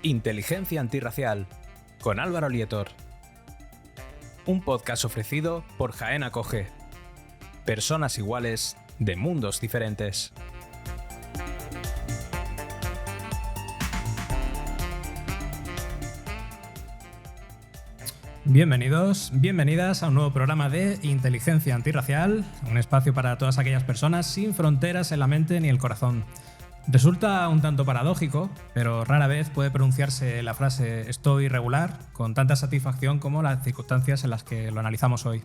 Inteligencia Antirracial, con Álvaro Lietor. Un podcast ofrecido por Jaén Acoge. Personas iguales de mundos diferentes. Bienvenidos, bienvenidas a un nuevo programa de Inteligencia Antirracial, un espacio para todas aquellas personas sin fronteras en la mente ni el corazón. Resulta un tanto paradójico, pero rara vez puede pronunciarse la frase «estoy regular» con tanta satisfacción como las circunstancias en las que lo analizamos hoy.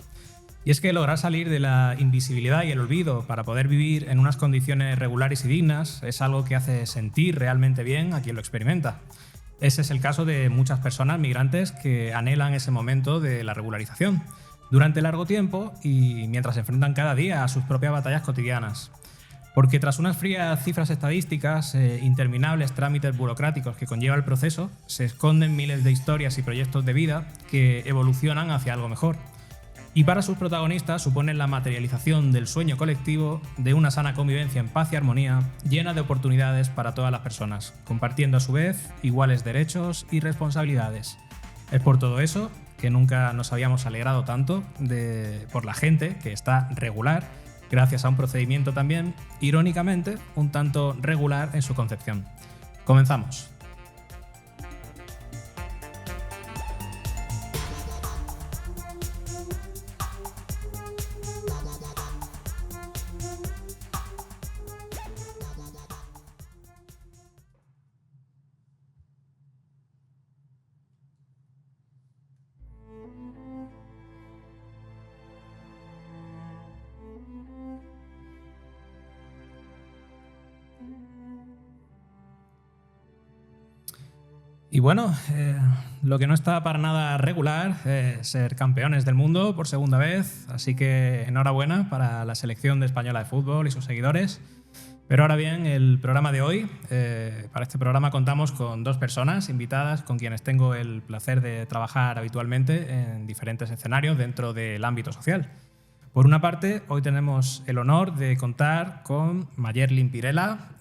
Y es que lograr salir de la invisibilidad y el olvido para poder vivir en unas condiciones regulares y dignas es algo que hace sentir realmente bien a quien lo experimenta. Ese es el caso de muchas personas migrantes que anhelan ese momento de la regularización durante largo tiempo y mientras se enfrentan cada día a sus propias batallas cotidianas. Porque tras unas frías cifras estadísticas, interminables trámites burocráticos que conlleva el proceso, se esconden miles de historias y proyectos de vida que evolucionan hacia algo mejor. Y para sus protagonistas suponen la materialización del sueño colectivo de una sana convivencia en paz y armonía, llena de oportunidades para todas las personas, compartiendo a su vez iguales derechos y responsabilidades. Es por todo eso que nunca nos habíamos alegrado tanto por la gente que está regular, gracias a un procedimiento también, irónicamente, un tanto regular en su concepción. Comenzamos. Y bueno, lo que no está para nada regular es ser campeones del mundo por segunda vez, así que enhorabuena para la selección de española de fútbol y sus seguidores. Pero ahora bien, el programa de hoy, para este programa contamos con dos personas invitadas con quienes tengo el placer de trabajar habitualmente en diferentes escenarios dentro del ámbito social. Por una parte, hoy tenemos el honor de contar con Mayerlin Pirela,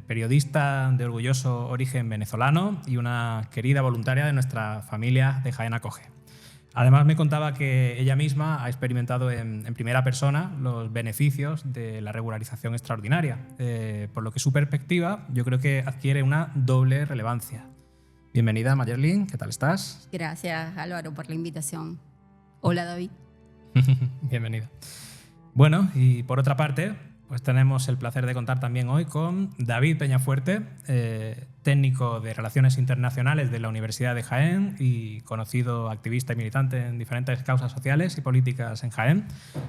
periodista de orgulloso origen venezolano y una querida voluntaria de nuestra familia de Jaén Acoge. Además, me contaba que ella misma ha experimentado en primera persona los beneficios de la regularización extraordinaria, por lo que su perspectiva yo creo que adquiere una doble relevancia. Bienvenida, Mayerlin, ¿qué tal estás? Gracias, Álvaro, por la invitación. Hola, David. Bienvenido. Bueno, y por otra parte, pues tenemos el placer de contar también hoy con David Peñafuerte, técnico de Relaciones Internacionales de la Universidad de Jaén y conocido activista y militante en diferentes causas sociales y políticas en Jaén.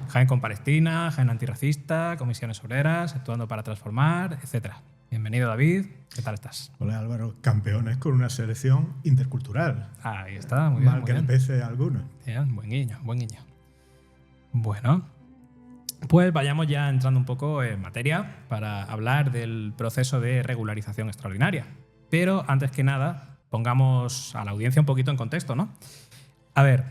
Jaén con Palestina, Jaén antirracista, comisiones obreras, actuando para transformar, etc. Bienvenido, David. ¿Qué tal estás? Hola, Álvaro. Campeones con una selección intercultural. Ahí está, muy bien. Mal que le pese a algunos. Bien, buen guiño, buen guiño. Bueno, pues vayamos ya entrando un poco en materia para hablar del proceso de regularización extraordinaria. Pero antes que nada, pongamos a la audiencia un poquito en contexto, ¿no? A ver,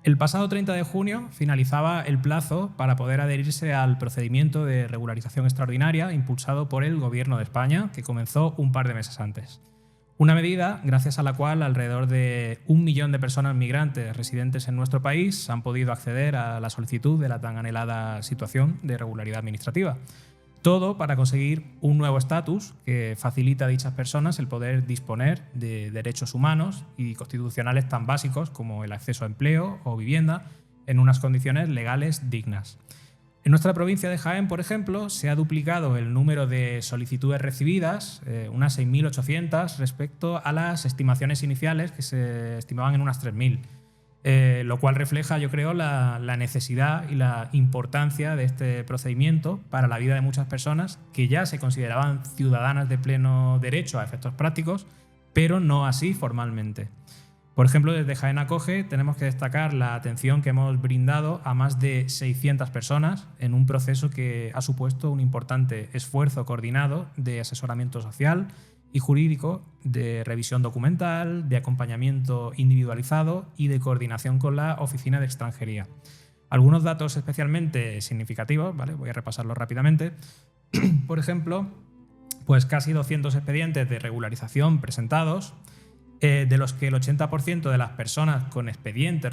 el pasado 30 de junio finalizaba el plazo para poder adherirse al procedimiento de regularización extraordinaria impulsado por el Gobierno de España, que comenzó un par de meses antes. Una medida gracias a la cual alrededor de 1 millón de personas migrantes residentes en nuestro país han podido acceder a la solicitud de la tan anhelada situación de regularidad administrativa. Todo para conseguir un nuevo estatus que facilita a dichas personas el poder disponer de derechos humanos y constitucionales tan básicos como el acceso a empleo o vivienda en unas condiciones legales dignas. En nuestra provincia de Jaén, por ejemplo, se ha duplicado el número de solicitudes recibidas, unas 6.800, respecto a las estimaciones iniciales que se estimaban en unas 3.000, lo cual refleja, yo creo, la necesidad y la importancia de este procedimiento para la vida de muchas personas que ya se consideraban ciudadanas de pleno derecho a efectos prácticos, pero no así formalmente. Por ejemplo, desde Jaén Acoge tenemos que destacar la atención que hemos brindado a más de 600 personas en un proceso que ha supuesto un importante esfuerzo coordinado de asesoramiento social y jurídico, de revisión documental, de acompañamiento individualizado y de coordinación con la Oficina de Extranjería. Algunos datos especialmente significativos, ¿vale? Voy a repasarlos rápidamente. Por ejemplo, pues casi 200 expedientes de regularización presentados, de los que el 80% de las personas con expedientes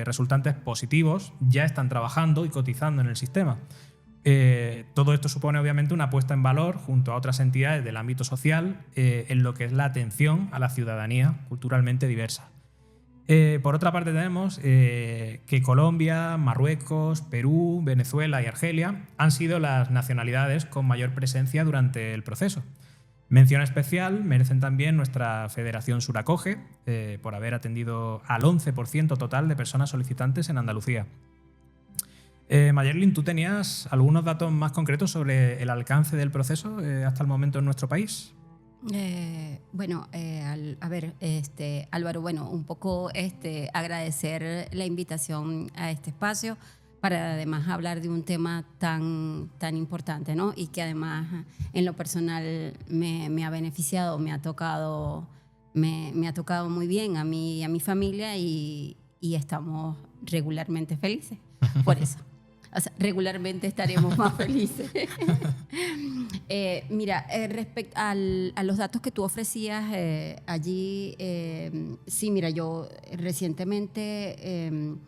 resultantes positivos ya están trabajando y cotizando en el sistema. Todo esto supone obviamente una puesta en valor junto a otras entidades del ámbito social en lo que es la atención a la ciudadanía culturalmente diversa. Por otra parte tenemos que Colombia, Marruecos, Perú, Venezuela y Argelia han sido las nacionalidades con mayor presencia durante el proceso. Mención especial merecen también nuestra Federación Suracoge por haber atendido al 11% total de personas solicitantes en Andalucía. Mayerlin, ¿tú tenías algunos datos más concretos sobre el alcance del proceso hasta el momento en nuestro país? Álvaro, un poco agradecer la invitación a este espacio para además hablar de un tema tan importante, ¿no? Y que además en lo personal me ha beneficiado, me ha tocado muy bien a mí y a mi familia y estamos regularmente felices por eso. O sea, regularmente estaremos más felices. Respecto a los datos que tú ofrecías allí, sí, mira, yo recientemente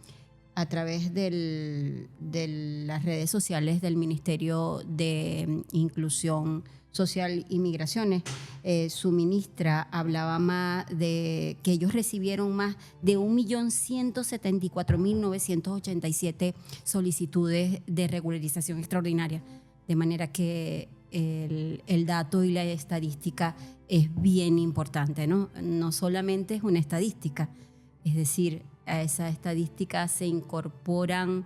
a través de las redes sociales del Ministerio de Inclusión Social y Migraciones, su ministra hablaba más de que ellos recibieron más de 1.174.987 solicitudes de regularización extraordinaria, de manera que el dato y la estadística es bien importante, ¿no? No solamente es una estadística, es decir, a esa estadística se incorporan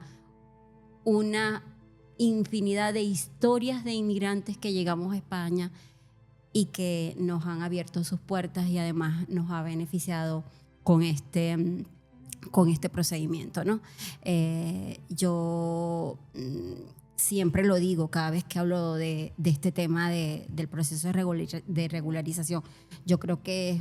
una infinidad de historias de inmigrantes que llegamos a España y que nos han abierto sus puertas y además nos ha beneficiado con este procedimiento, ¿no? Yo siempre lo digo cada vez que hablo de este tema del proceso de regularización. Yo creo que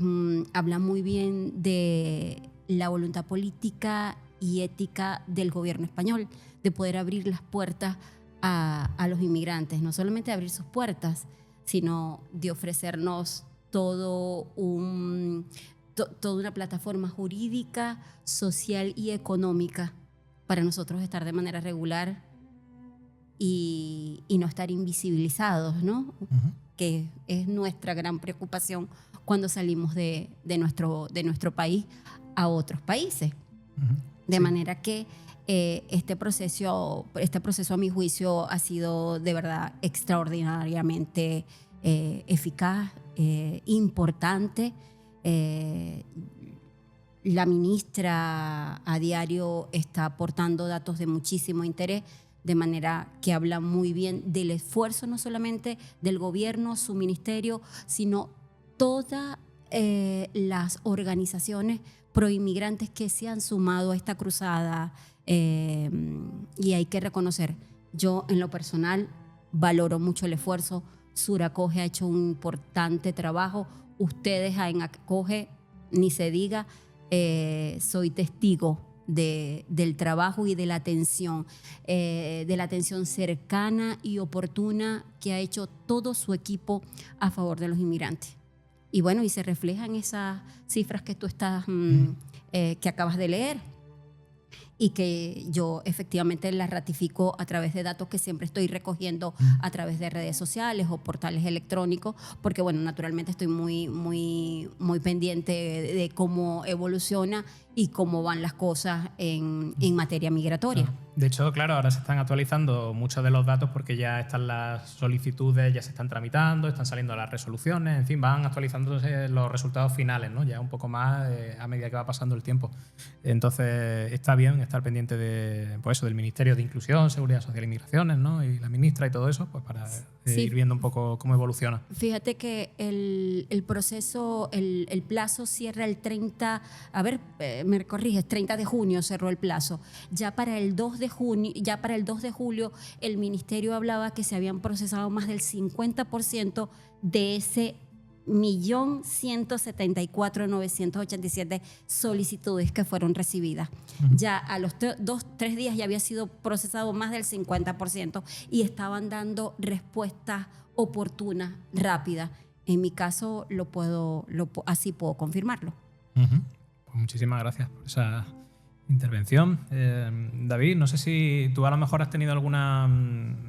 habla muy bien de la voluntad política y ética del gobierno español de poder abrir las puertas a los inmigrantes, no solamente abrir sus puertas, sino de ofrecernos toda una plataforma jurídica, social y económica para nosotros estar de manera regular y no estar invisibilizados, ¿no? Uh-huh. Que es nuestra gran preocupación cuando salimos de nuestro país a otros países. Uh-huh. De manera que este proceso a mi juicio ha sido de verdad extraordinariamente eficaz, importante. La ministra a diario está aportando datos de muchísimo interés, de manera que habla muy bien del esfuerzo no solamente del gobierno, su ministerio, sino todas las organizaciones proinmigrantes que se han sumado a esta cruzada. Y hay que reconocer, yo en lo personal valoro mucho el esfuerzo. Suracoge ha hecho un importante trabajo, ustedes en Acoge ni se diga, soy testigo del trabajo y de la atención cercana y oportuna que ha hecho todo su equipo a favor de los inmigrantes. Y bueno, y se reflejan esas cifras que tú que acabas de leer y que yo efectivamente las ratifico a través de datos que siempre estoy recogiendo a través de redes sociales o portales electrónicos, porque bueno, naturalmente estoy muy pendiente de cómo evoluciona y cómo van las cosas en materia migratoria. Claro. De hecho, claro, ahora se están actualizando muchos de los datos porque ya están las solicitudes, ya se están tramitando, están saliendo las resoluciones, en fin, van actualizándose los resultados finales, ¿no? Ya un poco más a medida que va pasando el tiempo. Entonces, está bien estar pendiente del Ministerio de Inclusión, Seguridad Social y Migraciones, ¿no? Y la ministra y todo eso, pues para ir viendo un poco cómo evoluciona. Fíjate que el proceso, el plazo cierra el 30, me corriges, 30 de junio cerró el plazo. Ya para el 2 de julio, el ministerio hablaba que se habían procesado más del 50% de ese 1.174.987 solicitudes que fueron recibidas. Uh-huh. Ya a los 2-3 días ya había sido procesado más del 50% y estaban dando respuestas oportunas, rápidas. En mi caso así puedo confirmarlo. Pues muchísimas gracias por esa intervención. David, no sé si tú a lo mejor has tenido alguna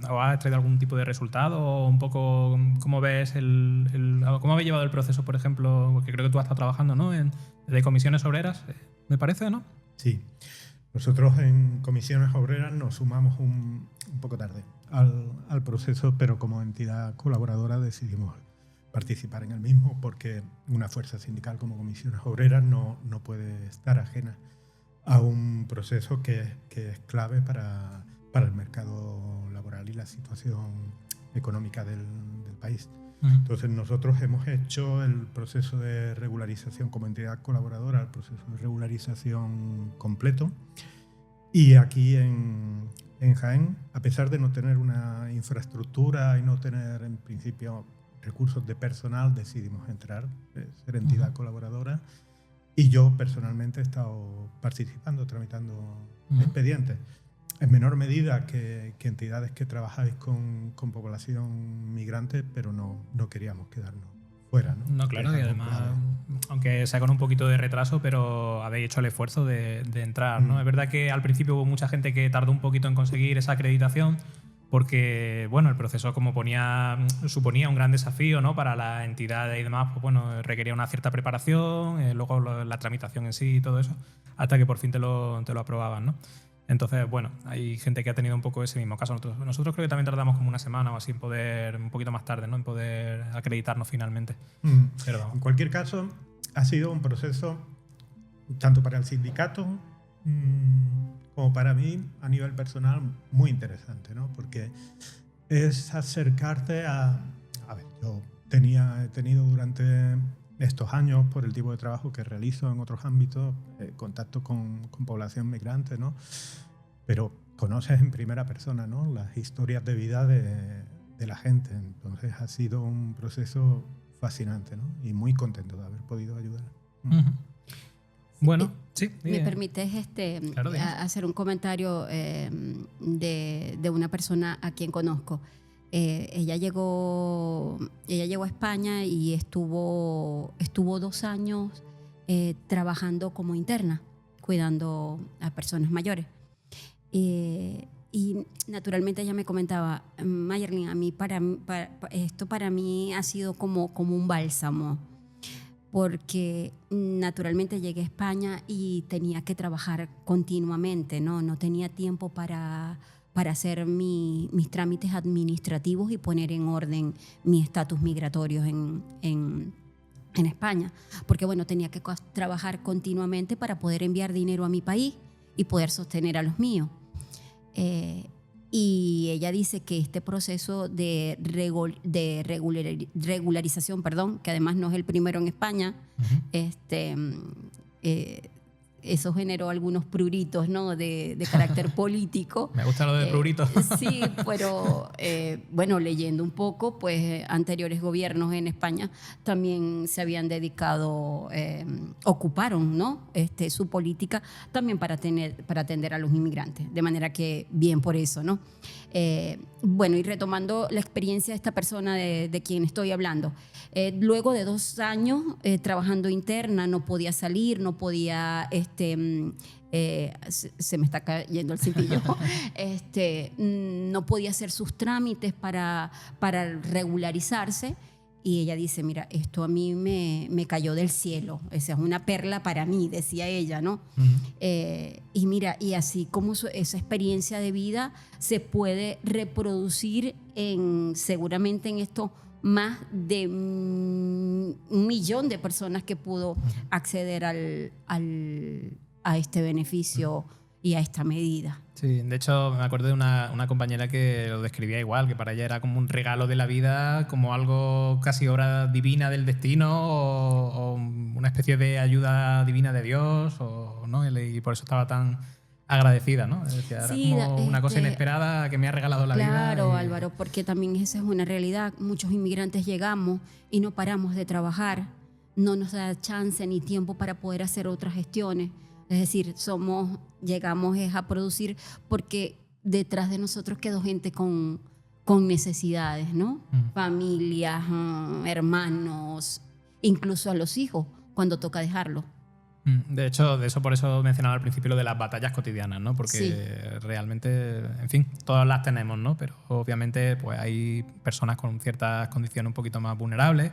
o has traído algún tipo de resultado o un poco cómo ves cómo habéis llevado el proceso, por ejemplo, porque creo que tú has estado trabajando, ¿no? De comisiones obreras, me parece, ¿no? Sí. Nosotros en Comisiones Obreras nos sumamos un poco tarde al proceso, pero como entidad colaboradora decidimos participar en el mismo porque una fuerza sindical como Comisiones Obreras no puede estar ajena a un proceso que es clave para el mercado laboral y la situación económica del país. Entonces nosotros hemos hecho el proceso de regularización como entidad colaboradora, el proceso de regularización completo, y aquí en Jaén, a pesar de no tener una infraestructura y no tener en principio recursos de personal, decidimos entrar, ser entidad colaboradora, y yo personalmente he estado participando, tramitando expedientes. En menor medida que entidades que trabajáis con población migrante, pero no queríamos quedarnos fuera, ¿no? No, claro, y además, aunque sea con un poquito de retraso, pero habéis hecho el esfuerzo de entrar, ¿no? Es verdad que al principio hubo mucha gente que tardó un poquito en conseguir esa acreditación, porque bueno, el proceso como suponía un gran desafío, ¿no? Para la entidad y demás, pues bueno, requería una cierta preparación, luego la tramitación en sí y todo eso, hasta que por fin te lo aprobaban, ¿no? Entonces, bueno, hay gente que ha tenido un poco ese mismo caso. Nosotros creo que también tardamos como una semana o así en poder, un poquito más tarde, ¿no? En poder acreditarnos finalmente. Pero en cualquier caso, ha sido un proceso tanto para el sindicato como para mí a nivel personal muy interesante, ¿no? Porque es acercarte a ver, yo he tenido durante estos años, por el tipo de trabajo que realizo en otros ámbitos, contacto con población migrante, ¿no? Pero conoces en primera persona, ¿no? Las historias de vida de la gente. Entonces ha sido un proceso fascinante, ¿no? Y muy contento de haber podido ayudar. Bueno, sí. ¿Me permites claro, hacer un comentario de una persona a quien conozco? Ella llegó a España y estuvo 2 años trabajando como interna, cuidando a personas mayores. Y naturalmente ella me comentaba, Mayerlin, esto para mí ha sido como un bálsamo, porque naturalmente llegué a España y tenía que trabajar continuamente, no tenía tiempo para hacer mis trámites administrativos y poner en orden mi estatus migratorio en España. Porque bueno, tenía que trabajar continuamente para poder enviar dinero a mi país y poder sostener a los míos. Y ella dice que este proceso de regularización, que además no es el primero en España, eso generó algunos pruritos, ¿no? de carácter político. Me gusta lo de pruritos. Sí, pero bueno, leyendo un poco, pues anteriores gobiernos en España también se habían dedicado, ocuparon, ¿no? Su política también para atender a los inmigrantes. De manera que bien por eso, ¿no? Bueno, y retomando la experiencia de esta persona de quien estoy hablando. Luego de 2 años trabajando interna, no podía salir, no podía... se me está cayendo el cintillo. No podía hacer sus trámites para regularizarse. Y ella dice, mira, esto a mí me cayó del cielo. Esa es una perla para mí, decía ella, ¿no? Y mira, y así como esa experiencia de vida se puede reproducir seguramente en esto más de 1 millón de personas que pudo acceder a este beneficio y a esta medida. Sí, de hecho me acuerdo de una compañera que lo describía igual, que para ella era como un regalo de la vida, como algo casi obra divina del destino o una especie de ayuda divina de Dios, ¿no? Y por eso estaba tan agradecida, ¿no? Decía, sí, era como una cosa inesperada que me ha regalado la vida. Claro, Álvaro, porque también esa es una realidad. Muchos inmigrantes llegamos y no paramos de trabajar, no nos da chance ni tiempo para poder hacer otras gestiones. Es decir, llegamos a producir porque detrás de nosotros quedó gente con necesidades, ¿no? Familias, hermanos, incluso a los hijos, cuando toca dejarlos. De hecho, por eso mencionaba al principio lo de las batallas cotidianas, ¿no? Porque Sí. realmente, en fin, todas las tenemos, ¿no? Pero obviamente pues hay personas con ciertas condiciones un poquito más vulnerables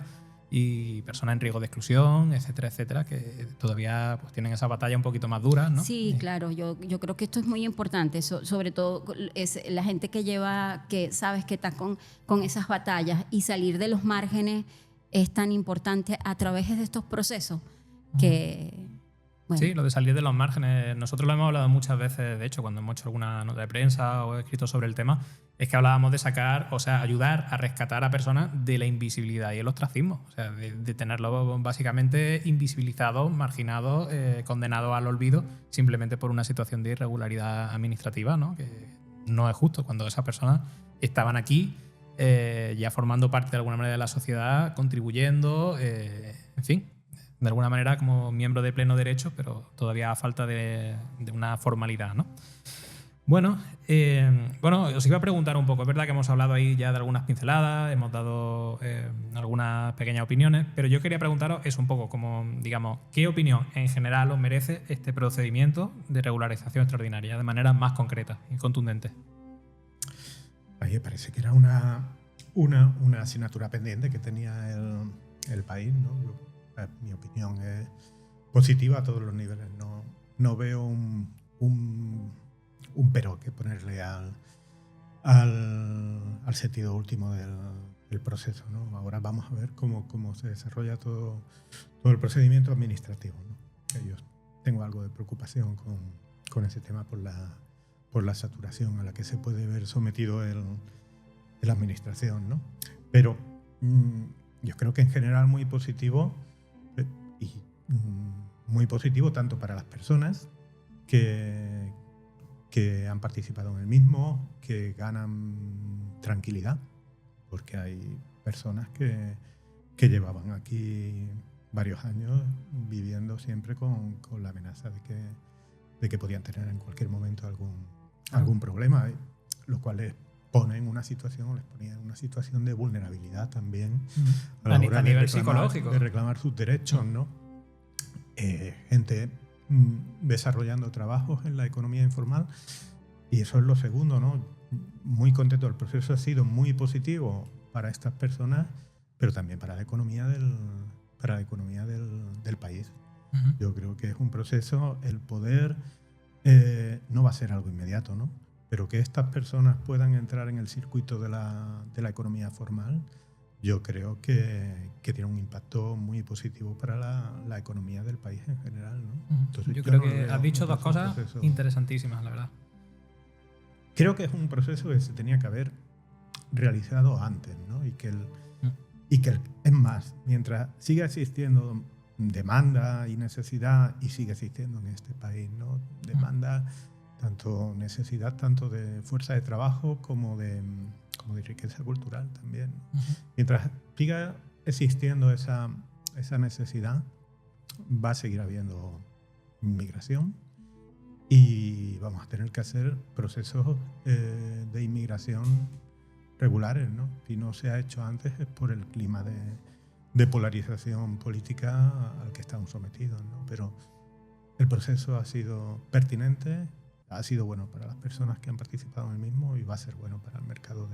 y personas en riesgo de exclusión, etcétera, etcétera, que todavía pues tienen esa batalla un poquito más dura, ¿no? Sí, claro, yo creo que esto es muy importante, sobre todo es la gente que sabes que está con esas batallas, y salir de los márgenes es tan importante a través de estos procesos que... Bueno. Sí, lo de salir de los márgenes. Nosotros lo hemos hablado muchas veces, de hecho, cuando hemos hecho alguna nota de prensa o escrito sobre el tema, es que hablábamos de sacar, o sea, ayudar a rescatar a personas de la invisibilidad y el ostracismo. O sea, de tenerlos básicamente invisibilizados, marginados, condenados al olvido, simplemente por una situación de irregularidad administrativa, ¿no? Que no es justo cuando esas personas estaban aquí, ya formando parte de alguna manera de la sociedad, contribuyendo, en fin, de alguna manera como miembro de pleno derecho, pero todavía a falta de una formalidad, ¿no? Bueno, os iba a preguntar un poco, es verdad que hemos hablado ahí ya de algunas pinceladas, hemos dado algunas pequeñas opiniones, pero yo quería preguntaros eso un poco, como, digamos, ¿qué opinión en general os merece este procedimiento de regularización extraordinaria de manera más concreta y contundente? A mí me parece que era una asignatura pendiente que tenía el país, ¿no? Mi opinión es positiva a todos los niveles. No veo un pero que ponerle al sentido último del proceso, ¿no? Ahora vamos a ver cómo se desarrolla todo el procedimiento administrativo, ¿no? Yo tengo algo de preocupación con ese tema por la saturación a la que se puede ver sometido la administración, ¿no? Pero yo creo que en general muy positivo, y muy positivo tanto para las personas que han participado en el mismo, que ganan tranquilidad, porque hay personas que llevaban aquí varios años viviendo siempre con la amenaza de que podían tener en cualquier momento algún problema, lo cual les pone en una situación, o les ponía en una situación de vulnerabilidad también a la hora a nivel psicológico. De reclamar sus derechos, ¿no? Gente desarrollando trabajos en la economía informal, y eso es lo segundo, ¿no? Muy contento, el proceso ha sido muy positivo para estas personas, pero también para la economía del país. Uh-huh. Yo creo que es un proceso, el poder no va a ser algo inmediato, ¿no? Pero que estas personas puedan entrar en el circuito de la economía formal, yo creo que tiene un impacto muy positivo para la economía del país en general, ¿no? Entonces, yo creo no que veo has dicho un dos cosas proceso. interesantísimas, la verdad. Creo que es un proceso que se tenía que haber realizado antes, ¿no? Y que es más, mientras siga existiendo demanda y necesidad, y sigue existiendo en este país, ¿no? Demanda, necesidad tanto de fuerza de trabajo como de riqueza cultural también. Uh-huh. Mientras siga existiendo esa necesidad, va a seguir habiendo inmigración, y vamos a tener que hacer procesos de inmigración regulares, ¿no? Si no se ha hecho antes es por el clima de polarización política al que estamos sometidos, ¿no? Pero el proceso ha sido pertinente, ha sido bueno para las personas que han participado en el mismo, y va a ser bueno para el mercado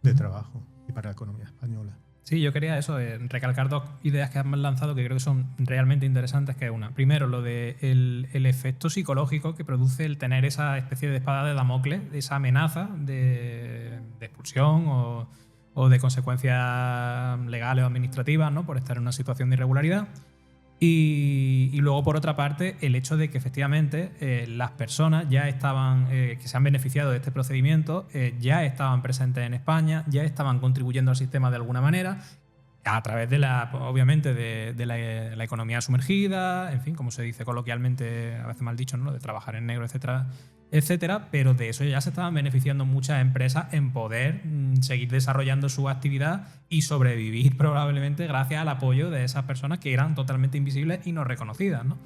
de trabajo y para la economía española. Sí, yo quería recalcar dos ideas que han lanzado que creo que son realmente interesantes, que es una. Primero, lo de el efecto psicológico que produce el tener esa especie de espada de Damocles, esa amenaza de expulsión o de consecuencias legales o administrativas, ¿no? Por estar en una situación de irregularidad. Y luego, por otra parte, el hecho de que efectivamente las personas ya estaban, que se han beneficiado de este procedimiento, ya estaban presentes en España, ya estaban contribuyendo al sistema de alguna manera, a través obviamente de la economía sumergida, en fin, como se dice coloquialmente, a veces mal dicho, ¿no? De trabajar en negro, etcétera, etcétera, pero de eso ya se estaban beneficiando muchas empresas en poder seguir desarrollando su actividad y sobrevivir probablemente gracias al apoyo de esas personas que eran totalmente invisibles y no reconocidas, ¿no?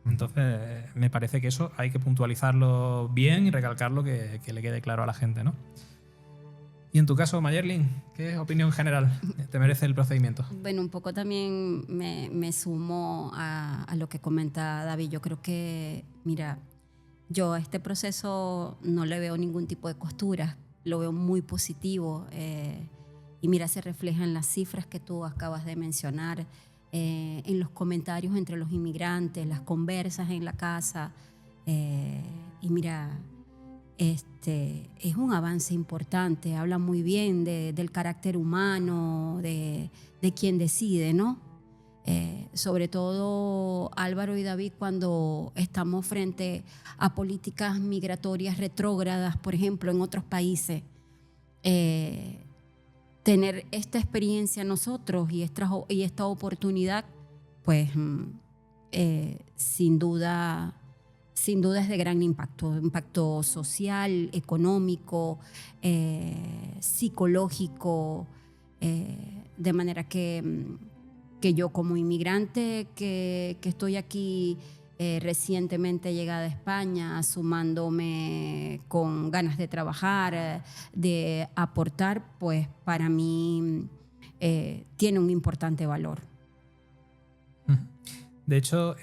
Entonces, me parece que eso hay que puntualizarlo bien y recalcarlo, que le quede claro a la gente, ¿no? Y en tu caso, Mayerlin, ¿qué opinión general te merece el procedimiento? Bueno, un poco también me sumo a lo que comenta David. Yo creo que, mira, yo a este proceso no le veo ningún tipo de costuras, lo veo muy positivo. Y mira, se refleja en las cifras que tú acabas de mencionar, en los comentarios entre los inmigrantes, las conversas en la casa. Y mira, es un avance importante, habla muy bien del carácter humano, de quien decide, ¿no? Sobre todo Álvaro y David, cuando estamos frente a políticas migratorias retrógradas, por ejemplo, en otros países, tener esta experiencia nosotros y esta oportunidad, pues sin duda es de gran impacto social, económico, psicológico, de manera que yo como inmigrante que estoy aquí recientemente llegada a España, sumándome con ganas de trabajar, de aportar, pues para mí tiene un importante valor. De hecho,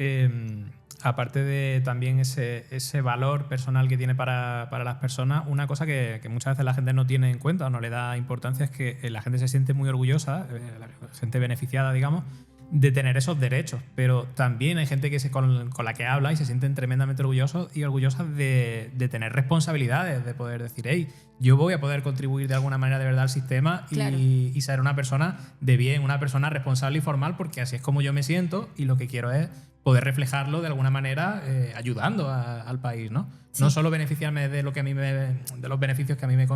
aparte de también ese valor personal que tiene para las personas, una cosa que muchas veces la gente no tiene en cuenta o no le da importancia es que la gente se siente muy orgullosa, la gente beneficiada, digamos, de tener esos derechos. Pero también hay gente con la que habla y se sienten tremendamente orgullosos y orgullosas de tener responsabilidades, de poder decir, hey, yo voy a poder contribuir de alguna manera de verdad al sistema. Claro. y ser una persona de bien, una persona responsable y formal, porque así es como yo me siento y lo que quiero es poder reflejarlo de alguna manera ayudando al país, ¿no? Sí. No solo beneficiarme de lo que a mí de los beneficios que a mí me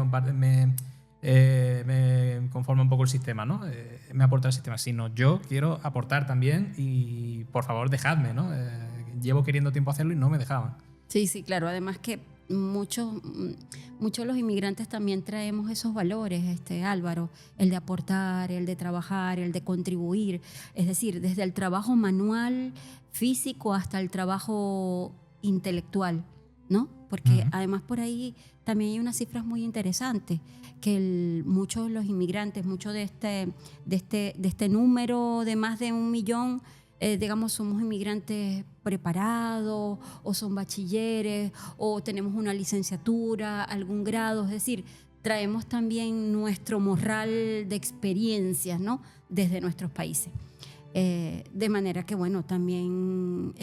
conforma un poco el sistema, ¿no? Me aporta el sistema, sino yo quiero aportar también y por favor dejadme, ¿no? Llevo queriendo tiempo hacerlo y no me dejaban. Sí, claro. Además que muchos de los inmigrantes también traemos esos valores, Álvaro, el de aportar, el de trabajar, el de contribuir, es decir, desde el trabajo manual, físico, hasta el trabajo intelectual, ¿no? Porque además por ahí también hay unas cifras muy interesantes, que muchos de los inmigrantes, mucho de este número de más de 1 millón, digamos, somos inmigrantes preparados, o son bachilleres, o tenemos una licenciatura, algún grado, es decir, traemos también nuestro morral de experiencias, ¿no? Desde nuestros países. De manera que, bueno, también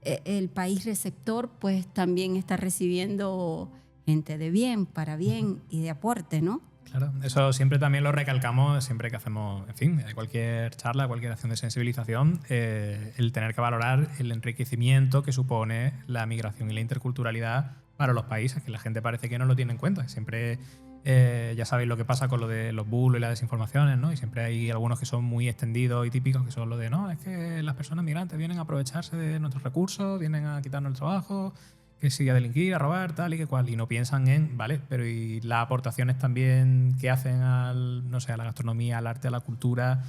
el país receptor, pues también está recibiendo gente de bien, para bien y de aporte, ¿no? Claro, eso siempre también lo recalcamos siempre que hacemos, en fin, cualquier charla, cualquier acción de sensibilización, el tener que valorar el enriquecimiento que supone la migración y la interculturalidad para los países, que la gente parece que no lo tiene en cuenta. Siempre, ya sabéis lo que pasa con lo de los bulos y las desinformaciones, ¿no? Y siempre hay algunos que son muy extendidos y típicos, que son lo de, no, es que las personas migrantes vienen a aprovecharse de nuestros recursos, vienen a quitarnos el trabajo, que sigue a delinquir, a robar, tal y que cual, y no piensan en, vale, pero y las aportaciones también que hacen no sé, a la gastronomía, al arte, a la cultura,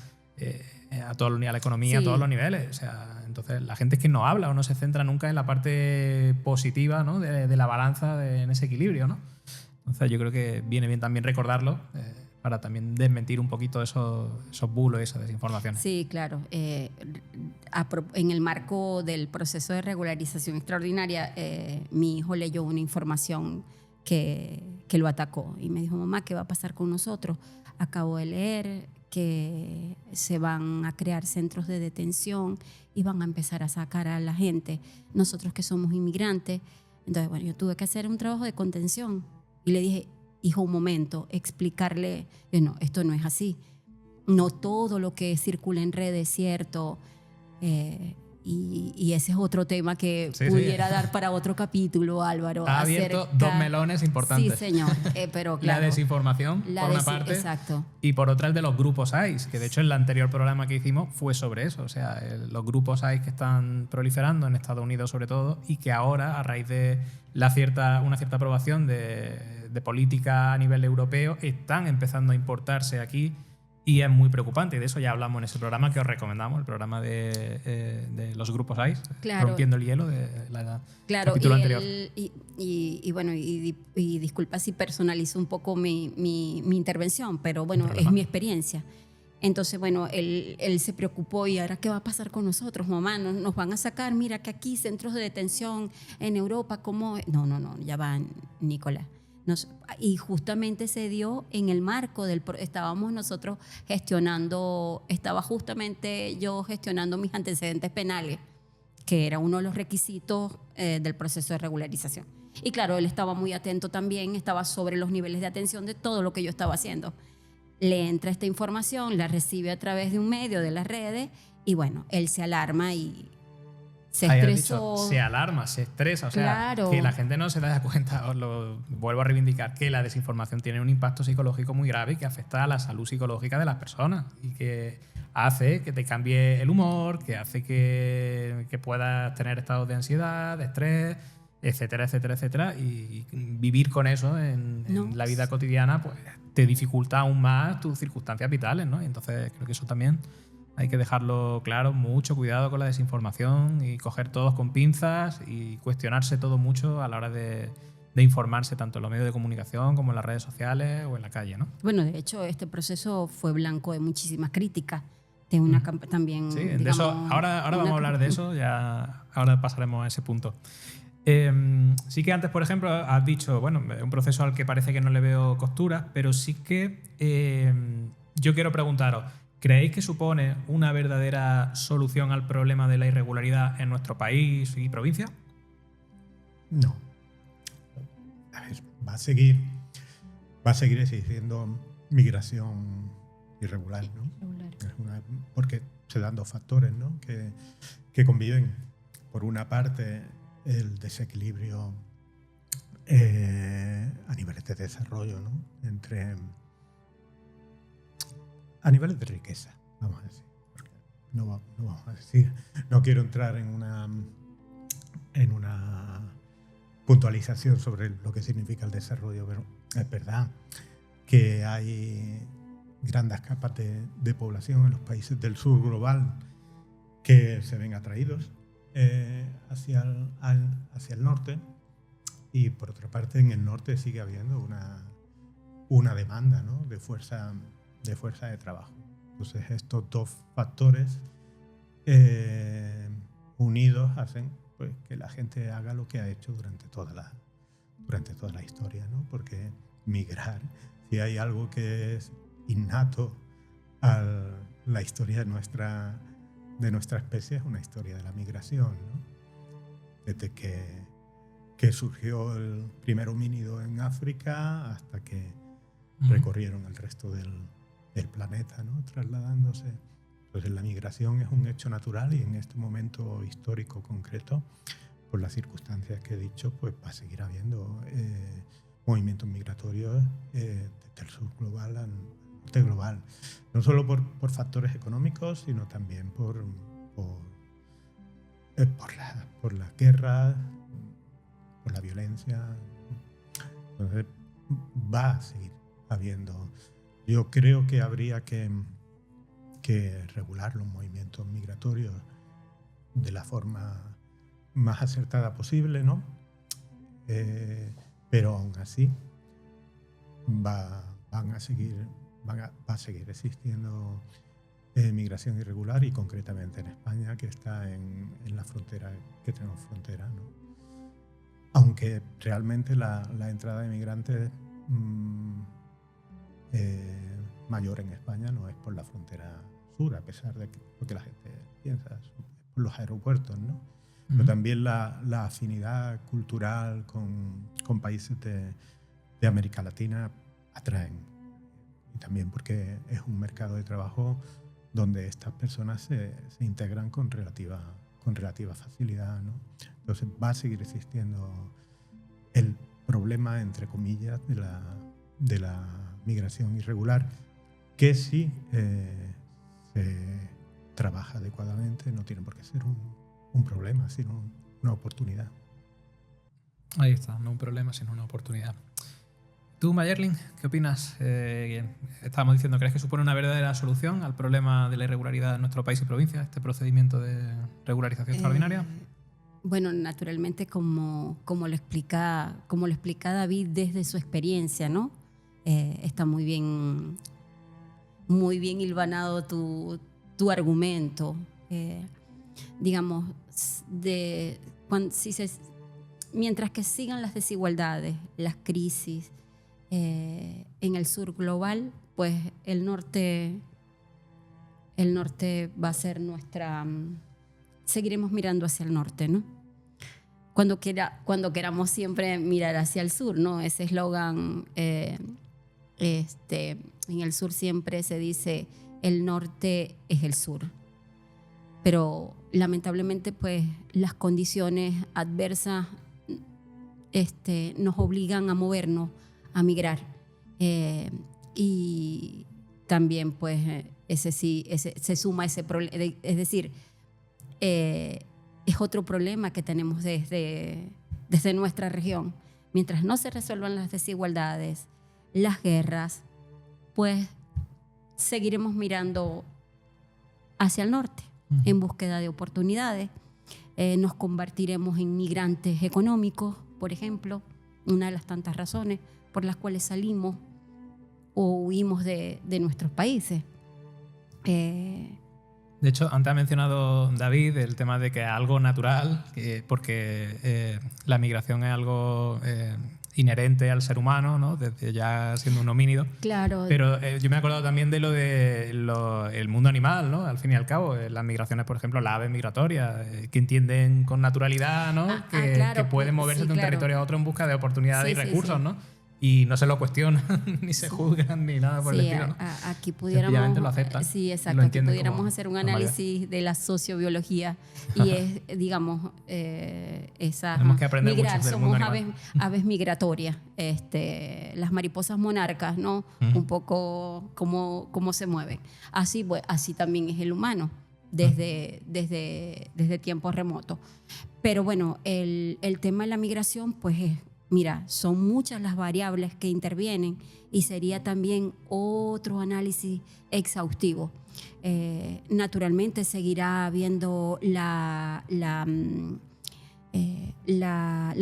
a la economía, sí, a todos los niveles. O sea, entonces la gente es que no habla o no se centra nunca en la parte positiva, ¿no? de la balanza, en ese equilibrio, ¿no? Entonces yo creo que viene bien también recordarlo, para también desmentir un poquito esos bulos y esas desinformaciones. Sí, claro. En el marco del proceso de regularización extraordinaria, mi hijo leyó una información que lo atacó y me dijo, mamá, ¿qué va a pasar con nosotros? Acabo de leer que se van a crear centros de detención y van a empezar a sacar a la gente, nosotros que somos inmigrantes. Entonces, bueno, yo tuve que hacer un trabajo de contención y le dije, hijo, un momento, explicarle, no, esto no es así. No todo lo que circula en redes es cierto. Y ese es otro tema que pudiera dar para otro capítulo, Álvaro. Ha abierto dos melones importantes. Sí, señor. Pero claro, la desinformación, por una parte. Exacto. Y por otra, el de los grupos ICE, que de hecho el anterior programa que hicimos fue sobre eso. O sea, los grupos ICE que están proliferando en Estados Unidos sobre todo, y que ahora, a raíz de una cierta aprobación de política a nivel europeo, están empezando a importarse aquí Y es muy preocupante. De eso ya hablamos en ese programa que os recomendamos, el programa de los grupos ICE, Claro. Rompiendo el hielo, de la Claro, capítulo anterior. Bueno, y disculpa si personalizo un poco mi intervención, pero bueno, No hay problema. es mi experiencia. Entonces, bueno, él se preocupó y ahora, ¿qué va a pasar con nosotros, mamá? Nos van a sacar, mira que aquí centros de detención en Europa, ¿cómo? No, ya van, Nicolás. Y justamente se dio en el marco estábamos nosotros estaba justamente yo gestionando mis antecedentes penales, que era uno de los requisitos del proceso de regularización. Y claro, él estaba muy atento también, estaba sobre los niveles de atención de todo lo que yo estaba haciendo. Le entra esta información, la recibe a través de un medio de las redes y bueno, él se alarma y se Ahí has estresó. dicho, se alarma, se estresa. O sea, Claro. que la gente no se da cuenta, os lo vuelvo a reivindicar, que la desinformación tiene un impacto psicológico muy grave y que afecta a la salud psicológica de las personas y que hace que te cambie el humor, que hace que puedas tener estados de ansiedad, de estrés, etcétera, etcétera, etcétera. Y vivir con eso en la vida cotidiana pues te dificulta aún más tus circunstancias vitales, ¿no? Y entonces creo que eso también hay que dejarlo claro, mucho cuidado con la desinformación y coger todos con pinzas y cuestionarse todo mucho a la hora de informarse tanto en los medios de comunicación como en las redes sociales o en la calle, ¿no? Bueno, de hecho, este proceso fue blanco de muchísimas críticas. De una también. Sí, digamos, de eso, ahora vamos a hablar de eso, ya ahora pasaremos a ese punto. Sí que antes, por ejemplo, has dicho, bueno, un proceso al que parece que no le veo costuras, pero sí que yo quiero preguntaros, ¿creéis que supone una verdadera solución al problema de la irregularidad en nuestro país y provincia? No. A ver, va a seguir existiendo migración irregular, ¿no? Porque se dan dos factores, ¿no? que conviven. Por una parte, el desequilibrio a niveles de desarrollo, ¿no? A niveles de riqueza, vamos a decir. No vamos a decir, no quiero entrar en una puntualización sobre lo que significa el desarrollo, pero es verdad que hay grandes capas de población en los países del sur global que se ven atraídos hacia el norte, y por otra parte en el norte sigue habiendo una demanda, ¿no? de fuerza de trabajo. Entonces estos dos factores unidos hacen pues, que la gente haga lo que ha hecho durante toda la historia, ¿no? Porque migrar, si hay algo que es innato a la historia de nuestra especie, es una historia de la migración, ¿no? Desde que surgió el primer homínido en África hasta que recorrieron el resto del planeta, ¿no? Trasladándose. Entonces la migración es un hecho natural y en este momento histórico concreto, por las circunstancias que he dicho, pues va a seguir habiendo movimientos migratorios desde el sur global al norte global. No solo por factores económicos, sino también por la guerra, por la violencia. Entonces va a seguir habiendo. Yo creo que habría que regular los movimientos migratorios de la forma más acertada posible, ¿no? Pero aún así va a seguir existiendo migración irregular, y concretamente en España, que está en la frontera, que tenemos frontera, ¿no? Aunque realmente la entrada de migrantes mayor en España no es por la frontera sur, a pesar de lo que la gente piensa, por los aeropuertos, ¿no? Pero también la afinidad cultural con países de América Latina atraen. Y también porque es un mercado de trabajo donde estas personas se integran con relativa facilidad, ¿no? Entonces va a seguir existiendo el problema, entre comillas, de la migración irregular, que si se trabaja adecuadamente no tiene por qué ser un problema, sino una oportunidad. Ahí está, no un problema, sino una oportunidad. ¿Tú, Mayerlin, qué opinas? Estábamos diciendo, ¿crees que supone una verdadera solución al problema de la irregularidad en nuestro país y provincia, este procedimiento de regularización extraordinaria? Bueno, naturalmente, como lo explica David desde su experiencia, ¿no? Está muy bien hilvanado tu argumento. Digamos, mientras que sigan las desigualdades, las crisis en el sur global, pues el norte va a ser seguiremos mirando hacia el norte, ¿no? Cuando queramos siempre mirar hacia el sur, ¿no? Ese eslogan, en el sur siempre se dice, el norte es el sur. Pero lamentablemente, pues, las condiciones adversas nos obligan a movernos, a migrar. Y también, pues, se suma ese problema. Es decir, es otro problema que tenemos desde nuestra región. Mientras no se resuelvan las desigualdades, las guerras, pues seguiremos mirando hacia el norte en búsqueda de oportunidades. Nos convertiremos en migrantes económicos, por ejemplo, una de las tantas razones por las cuales salimos o huimos de nuestros países. De hecho, antes ha mencionado David el tema de que es algo natural, porque la migración es algo inherente al ser humano, ¿no? Desde ya siendo un homínido. Claro. Pero yo me he acordado también de el mundo animal, ¿no? Al fin y al cabo, las migraciones, por ejemplo, las aves migratorias, que entienden con naturalidad, ¿no? Claro, que pueden moverse de un territorio a otro en busca de oportunidades y recursos, sí. ¿no? Y no se lo cuestionan, ni se juzgan, ni nada por el estilo, ¿no? Aquí pudiéramos, lo aceptan. Sí, exacto. Aquí pudiéramos hacer un análisis de la sociobiología y es, digamos, tenemos que aprender migrar. Mucho del mundo Somos animal. aves migratorias, las mariposas monarcas, ¿no? Un poco cómo se mueven. Así también es el humano desde tiempos remotos. Pero bueno, el tema de la migración, pues mira, son muchas las variables que intervienen y sería también otro análisis exhaustivo. Naturalmente seguirá habiendo la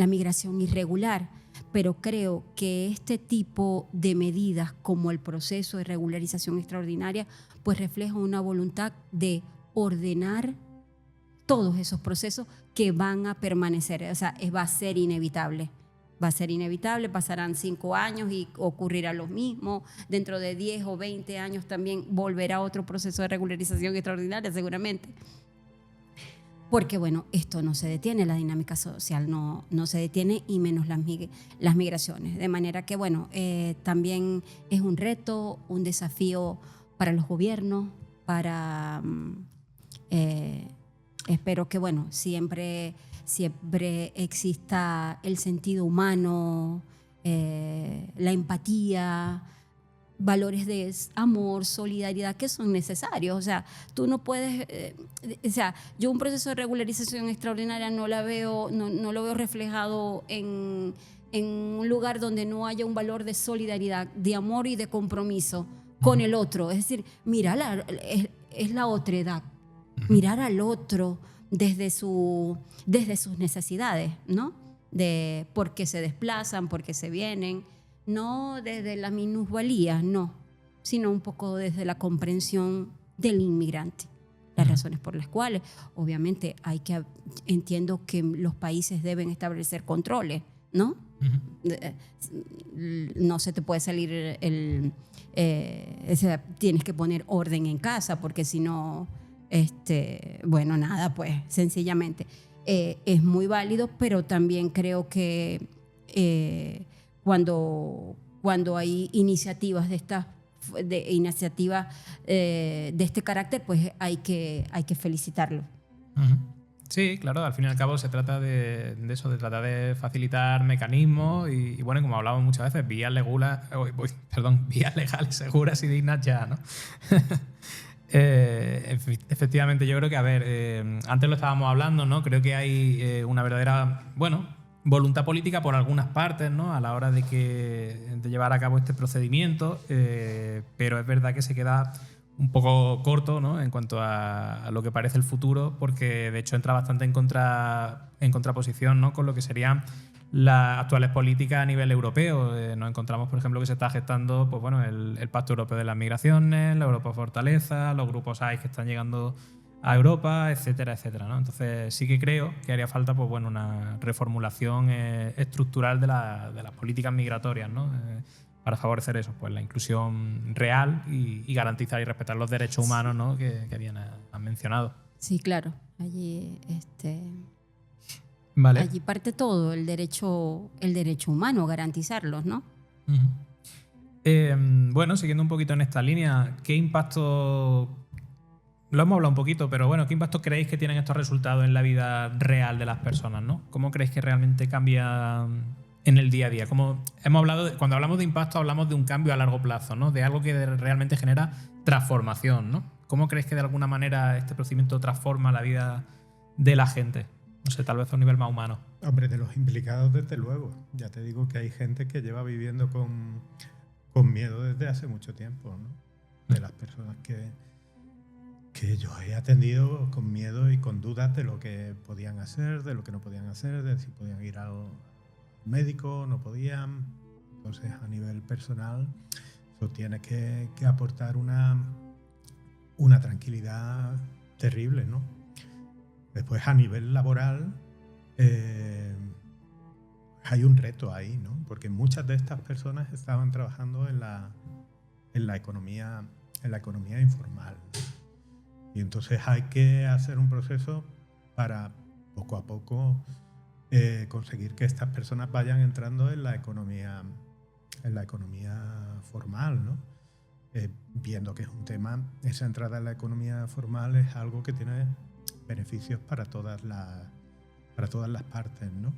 migración irregular, pero creo que este tipo de medidas como el proceso de regularización extraordinaria pues refleja una voluntad de ordenar todos esos procesos que van a permanecer, o sea, va a ser inevitable. Va a ser inevitable, pasarán 5 años y ocurrirá lo mismo. Dentro de 10 o 20 años también volverá otro proceso de regularización extraordinaria, seguramente. Porque, bueno, esto no se detiene, la dinámica social no se detiene y menos las migraciones. De manera que, bueno, también es un reto, un desafío para los gobiernos, espero que, bueno, siempre exista el sentido humano, la empatía, valores de amor, solidaridad que son necesarios. O sea, tú no puedes, yo un proceso de regularización extraordinaria no lo veo reflejado en un lugar donde no haya un valor de solidaridad, de amor y de compromiso con el otro. Es decir, mirar es la otredad, mirar al otro desde sus necesidades, ¿no? De por qué se desplazan, por qué se vienen, no desde la minusvalía, no, sino un poco desde la comprensión del inmigrante. Las razones por las cuales, obviamente, entiendo que los países deben establecer controles, ¿no? No se te puede salir tienes que poner orden en casa, porque si no, bueno, nada, pues sencillamente es muy válido, pero también creo que cuando hay iniciativas de este carácter, pues hay que felicitarlo. Sí, claro, al fin y al cabo se trata de eso, de tratar de facilitar mecanismos y bueno, como hablamos muchas veces, vías legales, seguras y dignas ya, ¿no? Efectivamente, yo creo que, antes lo estábamos hablando, ¿no? Creo que hay una verdadera, bueno, voluntad política por algunas partes, ¿no? A la hora de llevar a cabo este procedimiento, pero es verdad que se queda un poco corto, ¿no? En cuanto a lo que parece el futuro, porque de hecho entra bastante en contraposición, ¿no? Con lo que serían las actuales políticas a nivel europeo. Nos encontramos, por ejemplo, que se está gestando pues, bueno, el Pacto Europeo de las Migraciones, la Europa Fortaleza, los grupos AIS que están llegando a Europa, etcétera, etcétera, ¿no? Entonces sí que creo que haría falta pues, bueno, una reformulación estructural de las políticas migratorias, ¿no? Para favorecer eso, pues la inclusión real y garantizar y respetar los derechos humanos, ¿no? que bien han mencionado. Sí, claro. Allí, Vale. allí parte todo, el derecho humano, garantizarlos, ¿no? Uh-huh. Bueno, siguiendo un poquito en esta línea, ¿qué impacto... Lo hemos hablado un poquito, pero bueno, ¿qué impacto creéis que tienen estos resultados en la vida real de las personas, ¿no? ¿Cómo creéis que realmente cambia en el día a día? Como hemos hablado cuando hablamos de impacto hablamos de un cambio a largo plazo, ¿no? De algo que realmente genera transformación, ¿no? ¿Cómo creéis que de alguna manera este procedimiento transforma la vida de la gente? No sé, tal vez a un nivel más humano. Hombre, de los implicados, desde luego. Ya te digo que hay gente que lleva viviendo con miedo desde hace mucho tiempo, ¿no? De las personas que yo he atendido con miedo y con dudas de lo que podían hacer, de lo que no podían hacer, de si podían ir al médico, no podían. Entonces, a nivel personal, eso tiene que aportar una tranquilidad terrible, ¿no? Después, a nivel laboral, hay un reto ahí, ¿no? Porque muchas de estas personas estaban trabajando en la economía informal. Y entonces hay que hacer un proceso para poco a poco conseguir que estas personas vayan entrando en la economía formal, ¿no? Viendo que es un tema, esa entrada en la economía formal es algo que tiene beneficios para todas las partes, ¿no?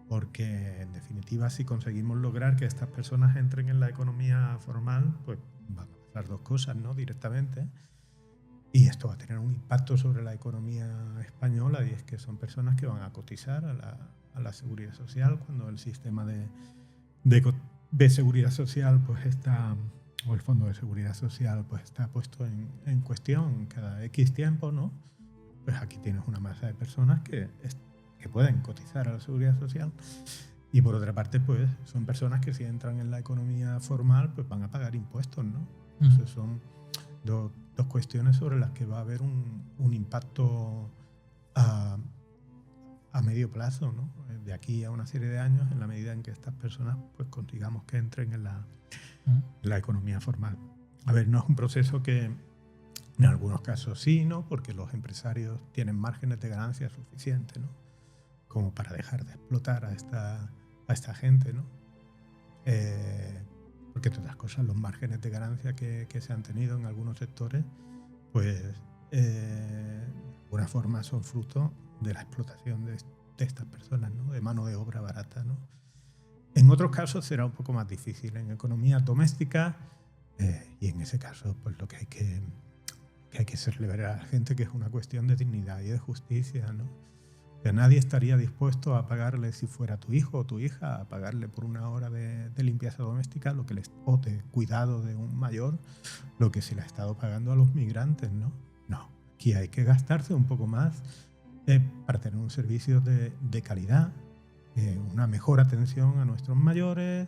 Porque en definitiva, si conseguimos lograr que estas personas entren en la economía formal, pues van a pasar dos cosas, ¿no? Directamente. Y esto va a tener un impacto sobre la economía española, y es que son personas que van a cotizar a la seguridad social cuando el sistema de seguridad social pues está, o el fondo de seguridad social pues está puesto en cuestión cada X tiempo, ¿no? Pues aquí tienes una masa de personas que pueden cotizar a la seguridad social, y por otra parte pues son personas que si entran en la economía formal pues van a pagar impuestos, ¿no? Entonces son dos cuestiones sobre las que va a haber un impacto a medio plazo, ¿no? De aquí a una serie de años, en la medida en que estas personas pues consigamos que entren en la economía formal. A ver, no es un proceso que en algunos casos sí, ¿no? Porque los empresarios tienen márgenes de ganancia suficientes, ¿no? Como para dejar de explotar a esta gente, ¿no? Porque, entre otras cosas, los márgenes de ganancia que se han tenido en algunos sectores, pues, de alguna forma son fruto de la explotación de estas personas, ¿no? De mano de obra barata, ¿no? En otros casos será un poco más difícil. En economía doméstica, y en ese caso, pues lo que hay que celebrar a la gente, que es una cuestión de dignidad y de justicia, ¿no? Que nadie estaría dispuesto a pagarle, si fuera tu hijo o tu hija, a pagarle por una hora de limpieza doméstica o de cuidado de un mayor, lo que se le ha estado pagando a los migrantes, ¿no? No, aquí hay que gastarse un poco más para tener un servicio de calidad, una mejor atención a nuestros mayores,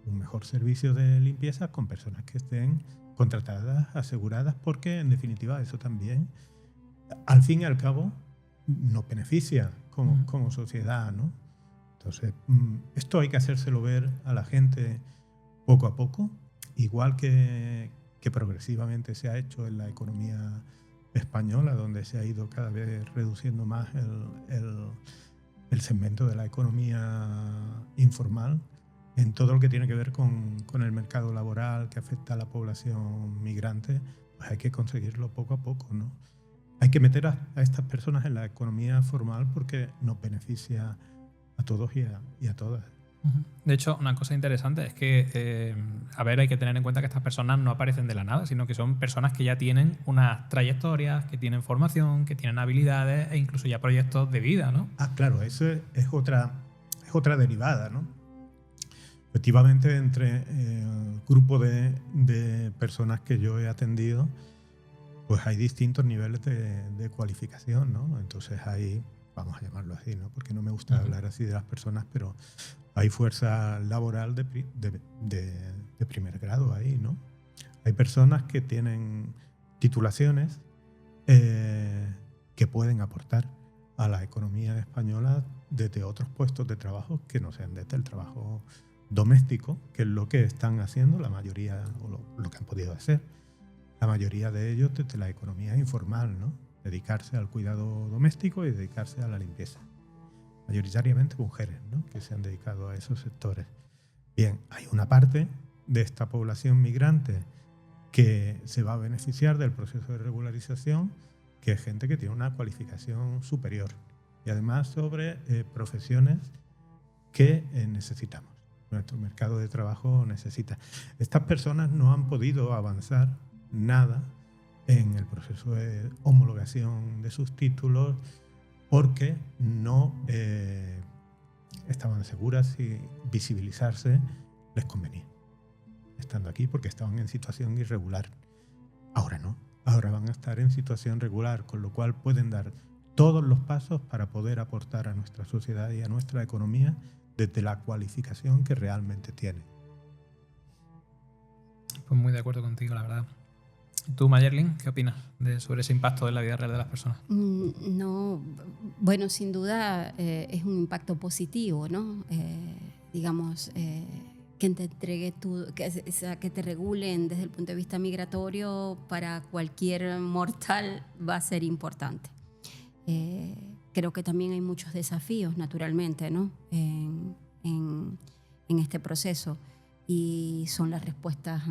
un mejor servicio de limpieza con personas que estén contratadas, aseguradas, porque en definitiva eso también, al fin y al cabo, nos beneficia como sociedad, ¿no? Entonces, esto hay que hacérselo ver a la gente poco a poco, igual que progresivamente se ha hecho en la economía española, donde se ha ido cada vez reduciendo más el segmento de la economía informal, en todo lo que tiene que ver con el mercado laboral que afecta a la población migrante, pues hay que conseguirlo poco a poco, ¿no? Hay que meter a estas personas en la economía formal porque nos beneficia a todos y a todas. De hecho, una cosa interesante es que, hay que tener en cuenta que estas personas no aparecen de la nada, sino que son personas que ya tienen unas trayectorias, que tienen formación, que tienen habilidades e incluso ya proyectos de vida, ¿no? Ah, claro, eso es otra otra derivada, ¿no? Efectivamente, entre el grupo de personas que yo he atendido, pues hay distintos niveles de cualificación, ¿no? Entonces hay, vamos a llamarlo así, ¿no? Porque no me gusta hablar así de las personas, pero hay fuerza laboral de primer grado ahí, ¿no? Hay personas que tienen titulaciones que pueden aportar a la economía española desde otros puestos de trabajo que no sean desde el trabajo doméstico, que es lo que están haciendo la mayoría, o lo que han podido hacer. La mayoría de ellos desde la economía informal, ¿no? Dedicarse al cuidado doméstico y dedicarse a la limpieza. Mayoritariamente mujeres, ¿no? Que se han dedicado a esos sectores. Bien, hay una parte de esta población migrante que se va a beneficiar del proceso de regularización, que es gente que tiene una cualificación superior y además sobre profesiones que necesitamos. Nuestro mercado de trabajo necesita. Estas personas no han podido avanzar nada en el proceso de homologación de sus títulos porque no estaban seguras si visibilizarse les convenía. Estando aquí porque estaban en situación irregular. Ahora no. Ahora van a estar en situación regular, con lo cual pueden dar todos los pasos para poder aportar a nuestra sociedad y a nuestra economía desde la cualificación que realmente tienen. Pues muy de acuerdo contigo, la verdad. ¿Tú, Mayerlin, qué opinas sobre ese impacto en la vida real de las personas? No, bueno, sin duda es un impacto positivo, ¿no? Digamos, que te entregue que te regulen desde el punto de vista migratorio para cualquier mortal va a ser importante. Creo que también hay muchos desafíos, naturalmente, ¿no? En este proceso. Y son las respuestas,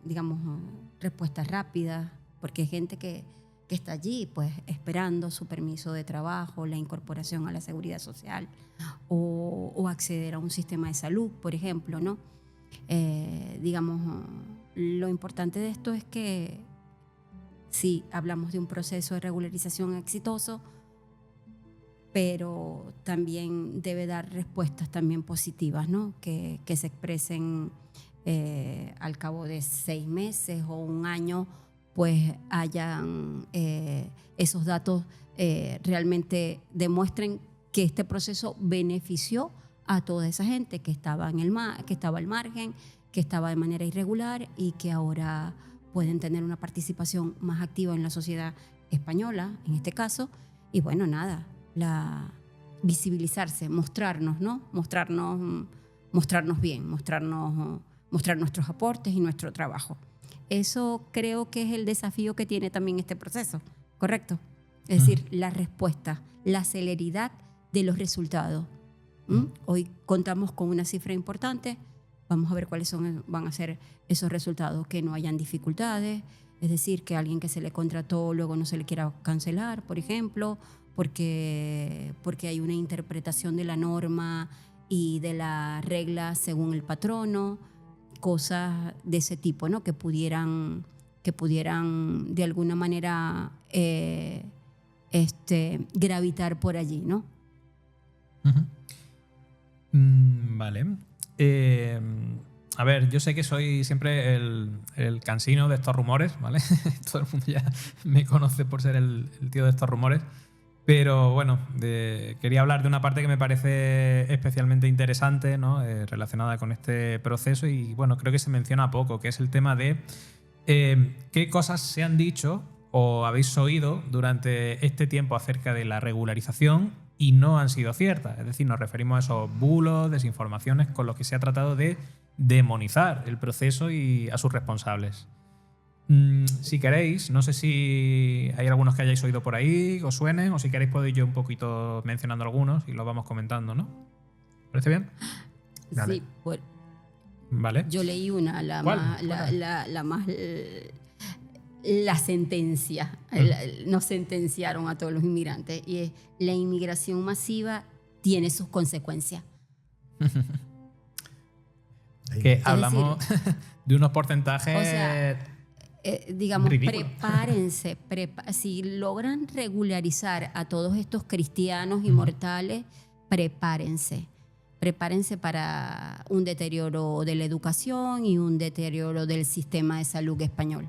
digamos, respuestas rápidas, porque hay gente que está allí, pues, esperando su permiso de trabajo, la incorporación a la seguridad social o acceder a un sistema de salud, por ejemplo, ¿no? Digamos, lo importante de esto es que sí, hablamos de un proceso de regularización exitoso, pero también debe dar respuestas también positivas, ¿no? Que se expresen al cabo de 6 meses o un año, pues hayan esos datos realmente demuestren que este proceso benefició a toda esa gente que estaba al margen, que estaba de manera irregular y que ahora pueden tener una participación más activa en la sociedad española, en este caso. Y bueno, nada, visibilizarse, mostrarnos, ¿no? Mostrarnos bien, mostrar nuestros aportes y nuestro trabajo. Eso creo que es el desafío que tiene también este proceso, ¿correcto? Es decir, la respuesta, la celeridad de los resultados. Hoy contamos con una cifra importante, vamos a ver cuáles van a ser esos resultados, que no hayan dificultades, es decir, que alguien que se le contrató luego no se le quiera cancelar, por ejemplo, porque hay una interpretación de la norma y de la regla según el patrono, cosas de ese tipo, ¿no? que pudieran de alguna manera gravitar por allí, ¿no? Vale. A ver, yo sé que soy siempre el cansino de estos rumores, ¿vale? Todo el mundo ya me conoce por ser el tío de estos rumores. Pero bueno, quería hablar de una parte que me parece especialmente interesante, ¿no? Relacionada con este proceso y bueno, creo que se menciona poco, que es el tema de qué cosas se han dicho o habéis oído durante este tiempo acerca de la regularización y no han sido ciertas. Es decir, nos referimos a esos bulos, desinformaciones con los que se ha tratado de demonizar el proceso y a sus responsables. Si queréis, no sé si hay algunos que hayáis oído por ahí, os suenen, o si queréis puedo ir yo un poquito mencionando algunos y los vamos comentando, ¿no? ¿Parece bien? Dale. Sí, bueno. Vale. Yo leí una, la sentencia. Nos sentenciaron a todos los inmigrantes y es: la inmigración masiva tiene sus consecuencias. Que hablamos de unos porcentajes... O sea, digamos, ridículo. prepárense. Si logran regularizar a todos estos cristianos inmortales, prepárense. prepárense para un deterioro de la educación y un deterioro del sistema de salud español.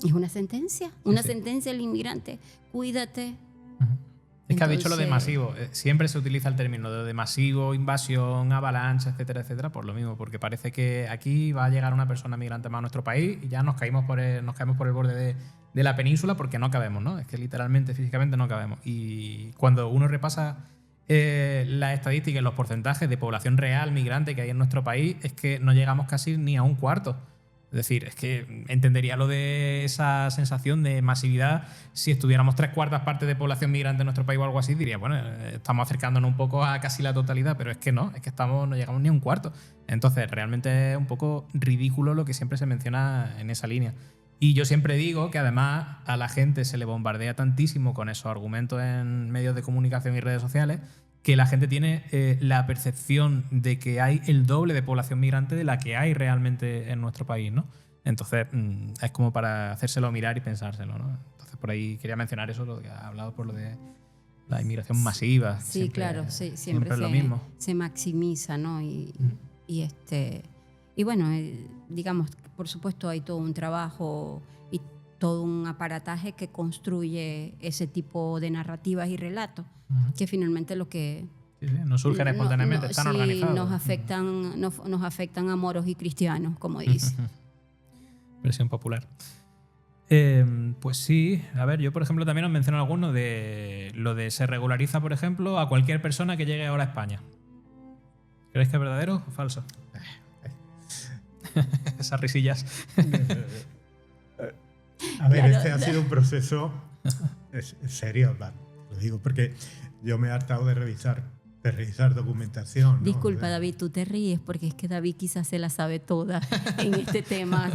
Es una sentencia, sentencia del inmigrante. Cuídate. Es que ha dicho lo de masivo. Siempre se utiliza el término de masivo, invasión, avalancha, etcétera, etcétera, por lo mismo, porque parece que aquí va a llegar una persona migrante más a nuestro país y ya nos caemos por el borde de la península porque no cabemos, ¿no? Es que literalmente, físicamente no cabemos. Y cuando uno repasa las estadísticas y los porcentajes de población real migrante que hay en nuestro país, es que no llegamos casi ni a un cuarto. Es decir, es que entendería lo de esa sensación de masividad si estuviéramos 3/4 partes de población migrante en nuestro país o algo así, diría, bueno, estamos acercándonos un poco a casi la totalidad, pero es que no llegamos ni a un cuarto. Entonces, realmente es un poco ridículo lo que siempre se menciona en esa línea. Y yo siempre digo que además a la gente se le bombardea tantísimo con esos argumentos en medios de comunicación y redes sociales que la gente tiene la percepción de que hay el doble de población migrante de la que hay realmente en nuestro país, ¿no? Entonces, es como para hacérselo mirar y pensárselo, ¿no? Entonces, por ahí quería mencionar eso, lo que ha hablado por lo de la inmigración masiva. Sí, siempre, claro, siempre es lo mismo. Se maximiza, ¿no? Y bueno, digamos, por supuesto hay todo un trabajo y todo un aparataje que construye ese tipo de narrativas y relatos, que finalmente lo que... Sí, no surgen espontáneamente, están organizados. Nos afectan a moros y cristianos, como dice. Versión popular. Pues sí, a ver, yo por ejemplo también os menciono alguno de lo de se regulariza, por ejemplo, a cualquier persona que llegue ahora a España. ¿Creéis que es verdadero o falso? Esas risillas. A ver, este ha sido un proceso serio, lo digo porque yo me he hartado de revisar documentación, ¿no? Disculpa, David, tú te ríes porque es que David quizás se la sabe toda en este tema,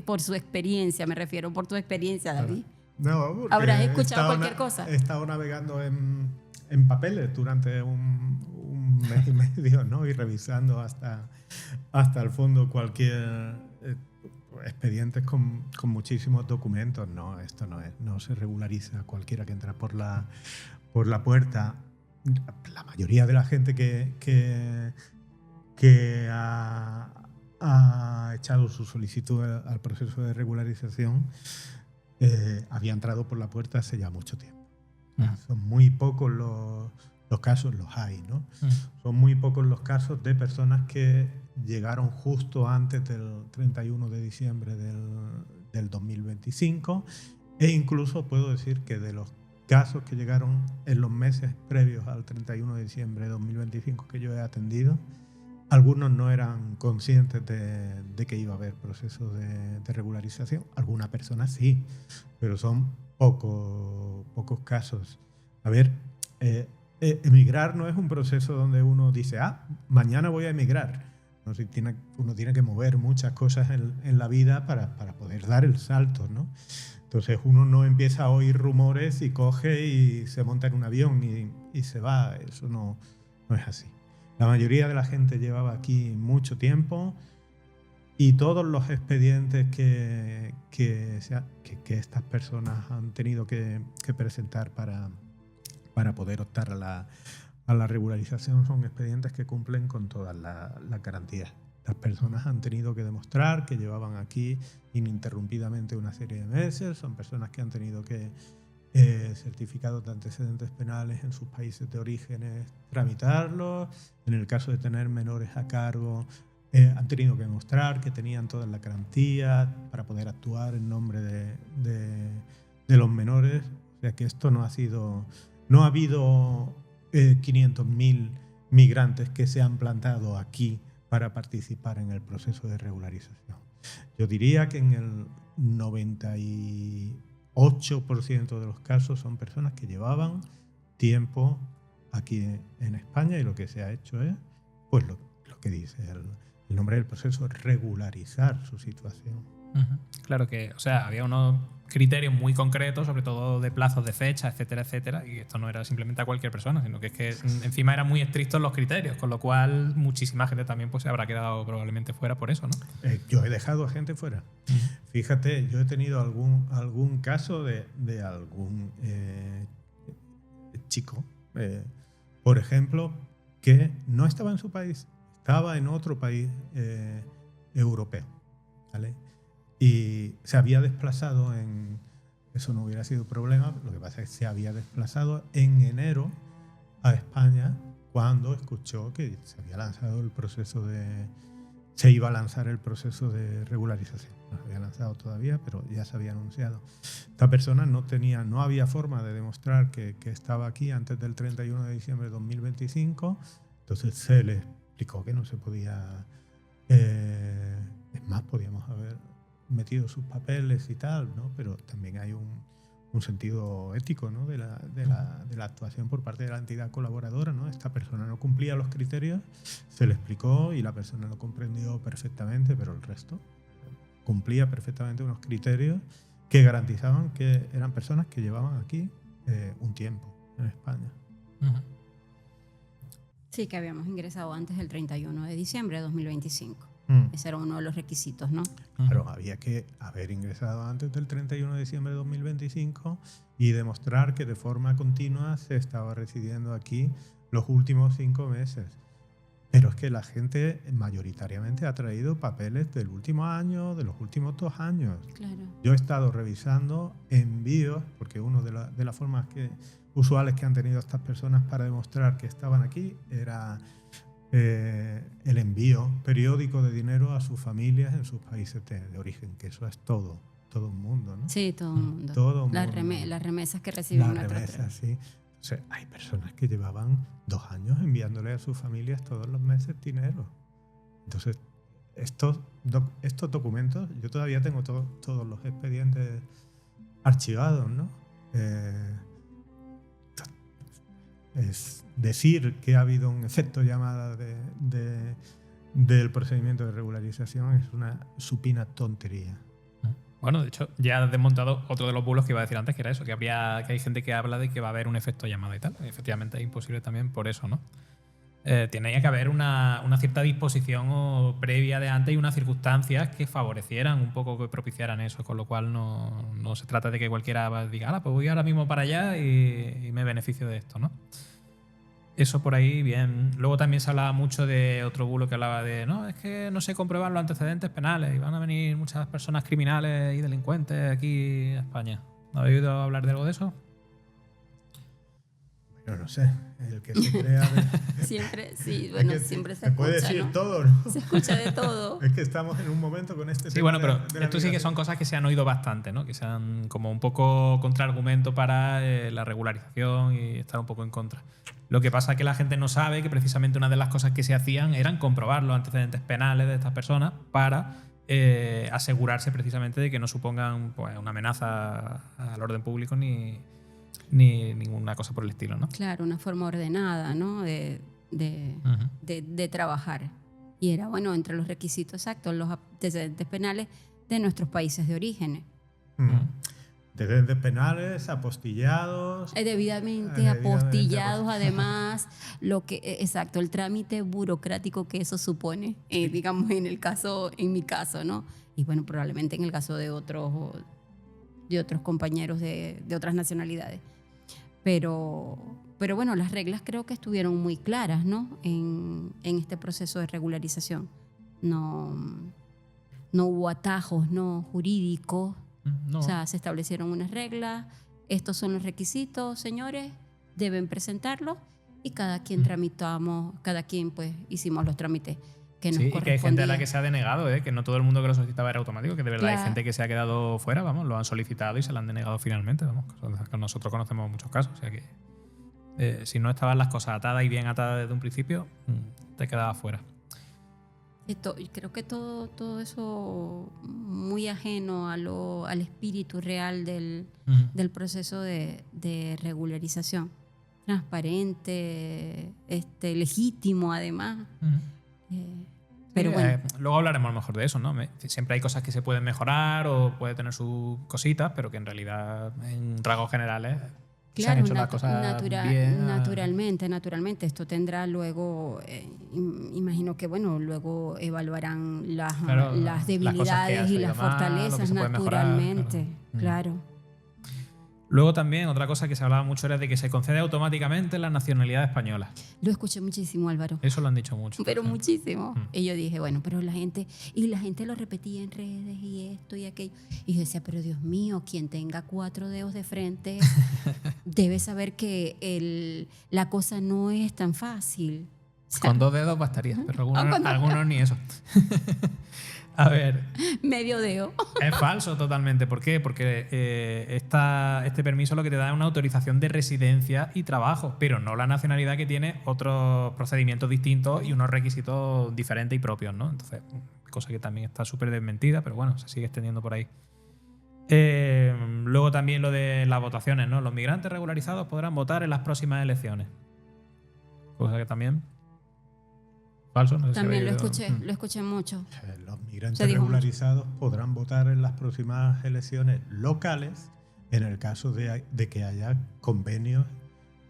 por su experiencia, me refiero por tu experiencia, David. No, porque ¿habrás escuchado cualquier cosa? He estado navegando en papeles durante un mes y medio, ¿no? Y revisando hasta el fondo cualquier expedientes con muchísimos documentos. No, esto no se regulariza a cualquiera que entra por la puerta. La mayoría de la gente que ha echado su solicitud al proceso de regularización había entrado por la puerta hace ya mucho tiempo. Son muy pocos los casos, los hay, ¿no? Son muy pocos los casos de personas que llegaron justo antes del 31 de diciembre del 2025, e incluso puedo decir que de los casos que llegaron en los meses previos al 31 de diciembre de 2025 que yo he atendido, algunos no eran conscientes de que iba a haber procesos de regularización. Algunas personas sí, pero son pocos casos. A ver, emigrar no es un proceso donde uno dice, mañana voy a emigrar. No, uno tiene que mover muchas cosas en la vida para poder dar el salto, ¿no? Entonces uno no empieza a oír rumores y coge y se monta en un avión y se va. Eso no es así. La mayoría de la gente llevaba aquí mucho tiempo y todos los expedientes que estas personas han tenido que presentar para poder optar a la regularización son expedientes que cumplen con todas las garantías. Las personas han tenido que demostrar que llevaban aquí ininterrumpidamente una serie de meses, son personas que han tenido que certificados de antecedentes penales en sus países de orígenes tramitarlos. En el caso de tener menores a cargo, han tenido que demostrar que tenían todas las garantías para poder actuar en nombre de los menores. O sea que esto no ha habido 500.000 migrantes que se han plantado aquí para participar en el proceso de regularización. Yo diría que en el 98% de los casos son personas que llevaban tiempo aquí en España y lo que se ha hecho es, pues lo que dice el nombre del proceso, regularizar su situación. Claro que, o sea, había unos criterios muy concretos, sobre todo de plazos de fecha, etcétera, etcétera, y esto no era simplemente a cualquier persona, sino que es que encima eran muy estrictos los criterios, con lo cual muchísima gente también pues se habrá quedado probablemente fuera por eso, ¿no? Yo he dejado a gente fuera. Fíjate, yo he tenido algún caso de algún chico, por ejemplo, que no estaba en su país, estaba en otro país europeo, ¿vale? Y se había desplazado eso no hubiera sido problema, lo que pasa es que se había desplazado en enero a España cuando escuchó que se había lanzado se iba a lanzar el proceso de regularización. No se había lanzado todavía, pero ya se había anunciado. Esta persona no había forma de demostrar que estaba aquí antes del 31 de diciembre de 2025, entonces se le explicó que no se podía... es más, podíamos haber metido sus papeles y tal, ¿no? Pero también hay un sentido ético, ¿no? de la actuación por parte de la entidad colaboradora, ¿no? Esta persona no cumplía los criterios, se le explicó y la persona lo comprendió perfectamente, pero el resto cumplía perfectamente unos criterios que garantizaban que eran personas que llevaban aquí un tiempo en España. Uh-huh. Sí, que habíamos ingresado antes del 31 de diciembre de 2025. Ese era uno de los requisitos, ¿no? Claro, había que haber ingresado antes del 31 de diciembre de 2025 y demostrar que de forma continua se estaba residiendo aquí los últimos 5 meses. Pero es que la gente mayoritariamente ha traído papeles del último año, de los últimos 2 años. Claro. Yo he estado revisando envíos, porque una de las formas usuales que han tenido estas personas para demostrar que estaban aquí era el envío periódico de dinero a sus familias en sus países de origen, que eso es todo el mundo, ¿no? Sí, todo el mundo. Todo el Las mundo. las remesas que reciben. Las remesas, sí. O sea, hay personas que llevaban 2 años enviándole a sus familias todos los meses dinero. Entonces, estos documentos, yo todavía tengo todos los expedientes archivados, ¿no? Es decir que ha habido un efecto llamada del procedimiento de regularización es una supina tontería. Bueno, de hecho, ya has desmontado otro de los bulos que iba a decir antes, que era eso, que hay gente que habla de que va a haber un efecto llamada y tal. Y efectivamente es imposible también por eso, ¿no? Tenía que haber una cierta disposición previa de antes y unas circunstancias que favorecieran un poco, que propiciaran eso, con lo cual no se trata de que cualquiera diga, pues voy ahora mismo para allá y me beneficio de esto, ¿no? Eso por ahí, bien. Luego también se hablaba mucho de otro bulo que hablaba de, no, es que no se comprueban los antecedentes penales y van a venir muchas personas criminales y delincuentes aquí a España. ¿No habéis oído hablar de algo de eso? Bueno, no sé, el que se crea... Siempre, sí, bueno, siempre se puede escucha, decir ¿no? todo, ¿no? Se escucha de todo. Es que estamos en un momento con este Sí, tema bueno, pero de la esto sí que son cosas que se han oído bastante, ¿no? Que sean como un poco contraargumento para la regularización y estar un poco en contra. Lo que pasa es que la gente no sabe que precisamente una de las cosas que se hacían eran comprobar los antecedentes penales de estas personas para asegurarse precisamente de que no supongan pues, una amenaza al orden público ni ninguna cosa por el estilo, ¿no? Claro, una forma ordenada, ¿no? De trabajar. Y era, bueno, entre los requisitos exactos, los antecedentes penales de nuestros países de origen. Antecedentes penales, apostillados. Debidamente apostillados, además, exacto, el trámite burocrático que eso supone, digamos, en mi caso, ¿no? Y bueno, probablemente en el caso de otros compañeros de otras nacionalidades. Pero bueno, las reglas creo que estuvieron muy claras, ¿no? En este proceso de regularización. No hubo atajos, ¿no? Jurídicos. No. O sea, se establecieron unas reglas. Estos son los requisitos, señores. Deben presentarlos. Y cada quien pues hicimos los trámites que nos correspondían. Y que hay gente a la que se ha denegado, que no todo el mundo que lo solicitaba era automático, que de verdad hay gente que se ha quedado fuera, vamos, lo han solicitado y se lo han denegado finalmente, vamos. Nosotros conocemos muchos casos, o sea que si no estaban las cosas atadas y bien atadas desde un principio, te quedabas fuera. Y creo que todo eso muy ajeno al espíritu real del proceso de regularización. Transparente, legítimo además. Pero bueno. Luego hablaremos a lo mejor de eso, ¿no? Siempre hay cosas que se pueden mejorar o puede tener sus cositas, pero que en realidad, en rasgos generales, se han hecho las cosas bien. Naturalmente. Esto tendrá luego, imagino que, bueno, luego evaluarán las debilidades y las fortalezas, naturalmente. Claro. Luego también otra cosa que se hablaba mucho era de que se concede automáticamente la nacionalidad española. Lo escuché muchísimo, Álvaro. Eso lo han dicho mucho. Pero sí. muchísimo. Y yo dije, bueno, pero la gente lo repetía en redes y esto y aquello. Y yo decía, pero Dios mío, quien tenga 4 dedos de frente debe saber que la cosa no es tan fácil. O sea, Con 2 dedos bastaría, pero algunos ni eso. A ver, medio dedo. es falso totalmente. ¿Por qué? Porque este permiso lo que te da es una autorización de residencia y trabajo, pero no la nacionalidad, que tiene otros procedimientos distintos y unos requisitos diferentes y propios, ¿no? Entonces, cosa que también está súper desmentida, pero bueno, se sigue extendiendo por ahí. Luego también lo de las votaciones, ¿no? Los migrantes regularizados podrán votar en las próximas elecciones. Cosa que también... Falso, no sé También si lo escuché mucho. Los migrantes Se dijo regularizados podrán votar en las próximas elecciones locales en el caso de que haya convenios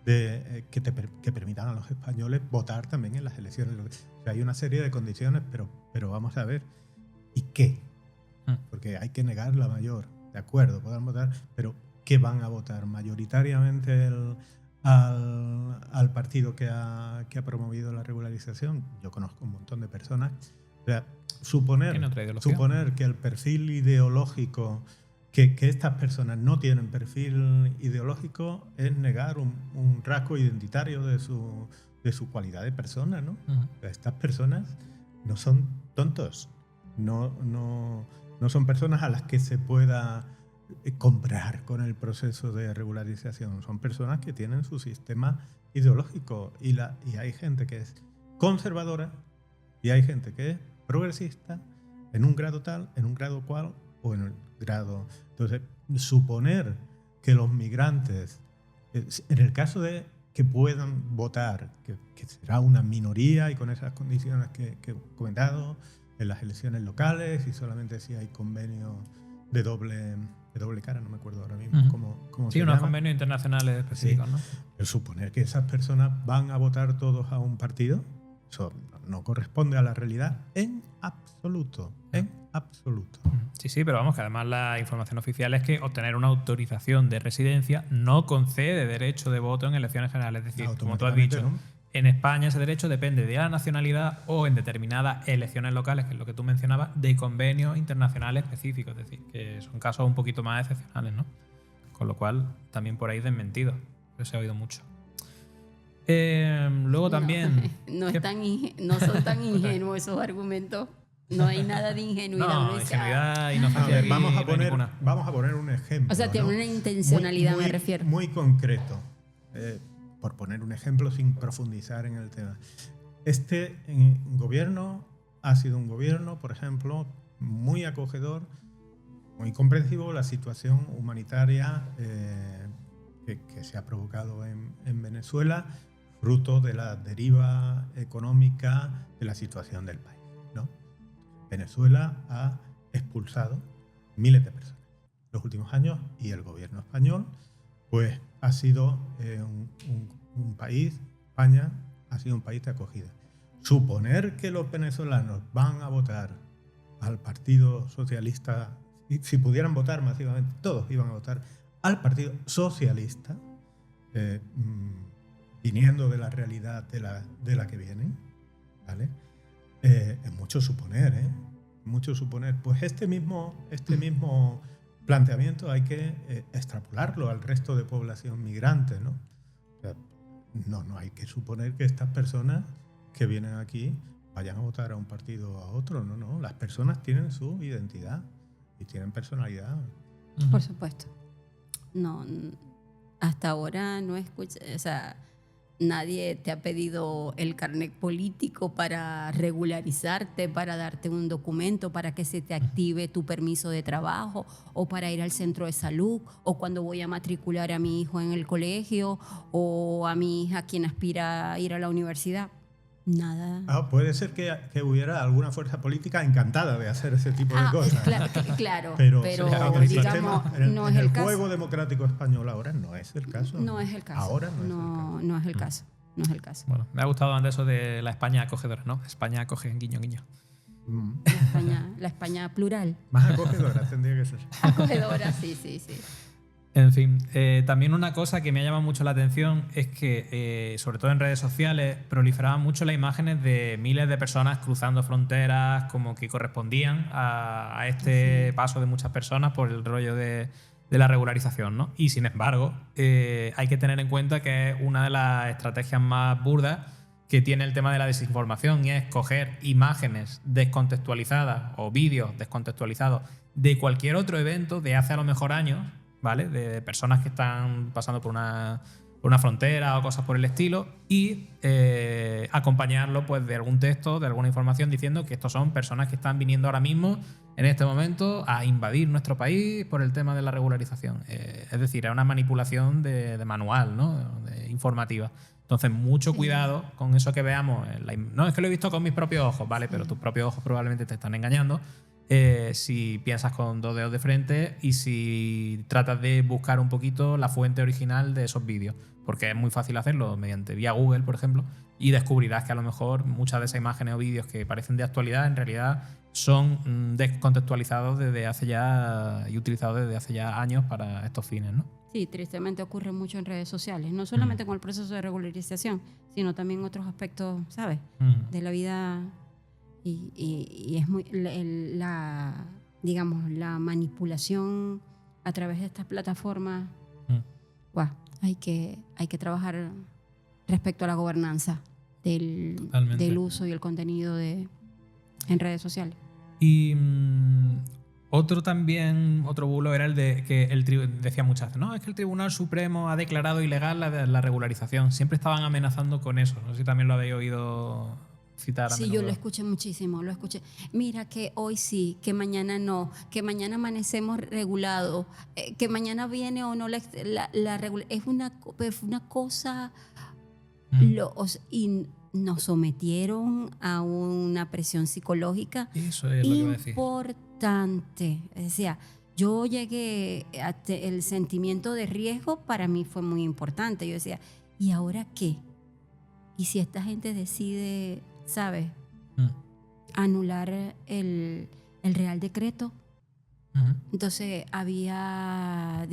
que permitan a los españoles votar también en las elecciones locales. O sea, hay una serie de condiciones, pero vamos a ver. ¿Y qué? Porque hay que negar la mayor. De acuerdo, podrán votar, pero ¿qué van a votar? Mayoritariamente al partido que ha promovido la regularización. Yo conozco un montón de personas. O sea, suponer que el perfil ideológico, que estas personas no tienen perfil ideológico, es negar un rasgo identitario de su cualidad de persona, ¿no? O sea, estas personas no son tontos, no son personas a las que se pueda comprar con el proceso de regularización. Son personas que tienen su sistema ideológico y hay gente que es conservadora y hay gente que es progresista en un grado tal, en un grado cual o en el grado... Entonces, suponer que los migrantes, en el caso de que puedan votar, que será una minoría y con esas condiciones que he comentado, en las elecciones locales y solamente si hay convenio de doble cara, no me acuerdo ahora mismo cómo se llama. Sí, unos convenios internacionales específicos, ¿no? Pero suponer que esas personas van a votar todos a un partido, eso no corresponde a la realidad en absoluto. En absoluto. Sí, pero vamos, que además la información oficial es que obtener una autorización de residencia no concede derecho de voto en elecciones generales. Es decir, como tú has dicho, ¿no? En España ese derecho depende de la nacionalidad o en determinadas elecciones locales, que es lo que tú mencionabas, de convenios internacionales específicos. Es decir, que son casos un poquito más excepcionales, ¿no? Con lo cual, también por ahí desmentido. Eso se ha oído mucho. Luego también... No son tan ingenuos esos argumentos. No hay nada de ingenuidad. No, ingenuidad, inocencia aquí vamos a ninguna. poner un ejemplo. O sea, tiene una intencionalidad, me refiero. Muy concreto. Por poner un ejemplo sin profundizar en el tema. Este gobierno ha sido un gobierno, por ejemplo, muy acogedor, muy comprensivo de la situación humanitaria que se ha provocado en Venezuela, fruto de la deriva económica de la situación del país, ¿no? Venezuela ha expulsado miles de personas en los últimos años y el gobierno español pues ha sido un país, España ha sido un país de acogida. Suponer que los venezolanos van a votar al Partido Socialista, si pudieran votar masivamente, todos iban a votar al Partido Socialista, viniendo de la realidad de la que vienen, ¿vale? Es mucho suponer, ¿eh? Mucho suponer. Pues este mismo planteamiento hay que extrapolarlo al resto de población migrante, ¿no? O sea, no hay que suponer que estas personas que vienen aquí vayan a votar a un partido o a otro, no. Las personas tienen su identidad y tienen personalidad. Por supuesto. No, hasta ahora no escuché, o sea, nadie te ha pedido el carnet político para regularizarte, para darte un documento, para que se te active tu permiso de trabajo o para ir al centro de salud o cuando voy a matricular a mi hijo en el colegio o a mi hija quien aspira a ir a la universidad. Nada. Puede ser que hubiera alguna fuerza política encantada de hacer ese tipo de cosas. Claro, pero digamos, no es el caso. En el juego democrático español ahora no es el caso. No es el caso. Ahora no es el caso. No es el caso. Bueno, me ha gustado antes eso de la España acogedora, ¿no? España acoge en guiño, guiño. La España plural. Más acogedora tendría que ser. Acogedora, sí. En fin, también una cosa que me ha llamado mucho la atención es que, sobre todo en redes sociales, proliferaban mucho las imágenes de miles de personas cruzando fronteras, como que correspondían a este paso de muchas personas por el rollo de la regularización, ¿no? Y sin embargo, hay que tener en cuenta que es una de las estrategias más burdas que tiene el tema de la desinformación, y es coger imágenes descontextualizadas o vídeos descontextualizados de cualquier otro evento de hace a lo mejor años, ¿vale? De personas que están pasando por una frontera o cosas por el estilo, y acompañarlo pues de algún texto, de alguna información diciendo que estos son personas que están viniendo ahora mismo, en este momento, a invadir nuestro país por el tema de la regularización. Es decir, es una manipulación de manual, ¿no? Informativa. Entonces, mucho cuidado con eso que veamos. No, es que lo he visto con mis propios ojos, ¿vale? Pero tus propios ojos probablemente te están engañando. Si piensas con 2 dedos de frente y si tratas de buscar un poquito la fuente original de esos vídeos, porque es muy fácil hacerlo mediante vía Google, por ejemplo, y descubrirás que a lo mejor muchas de esas imágenes o vídeos que parecen de actualidad en realidad son descontextualizados desde hace ya y utilizados desde hace ya años para estos fines, ¿no? Sí, tristemente ocurre mucho en redes sociales, no solamente con el proceso de regularización, sino también otros aspectos, ¿sabes? De la vida. Y es muy digamos, la manipulación a través de estas plataformas. Hay que trabajar respecto a la gobernanza del uso y el contenido en redes sociales. Y otro bulo era el de que decía muchas veces, no, es que el Tribunal Supremo ha declarado ilegal la regularización. Siempre estaban amenazando con eso. No sé si también lo habéis oído citar. Sí, yo lo escuché muchísimo, lo escuché. Mira que hoy sí, que mañana no, que mañana amanecemos regulados, que mañana viene o no la regulación. Es una cosa... y nos sometieron a una presión psicológica. Eso es lo que iba a decir. Importante. O sea, yo llegué el sentimiento de riesgo para mí fue muy importante. Yo decía, ¿y ahora qué? ¿Y si esta gente decide, ¿sabes? Anular el Real Decreto. Entonces había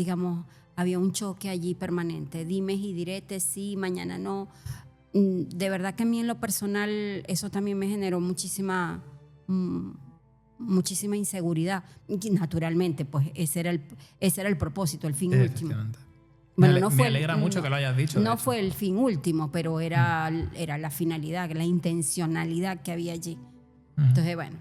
un choque allí permanente. Dimes y diretes, sí, mañana no. De verdad que a mí en lo personal eso también me generó muchísima inseguridad. Y naturalmente, pues ese era el propósito, el fin último. Bueno, me alegra mucho que lo hayas dicho. No fue el fin último, pero era la finalidad, la intencionalidad que había allí. Entonces, bueno.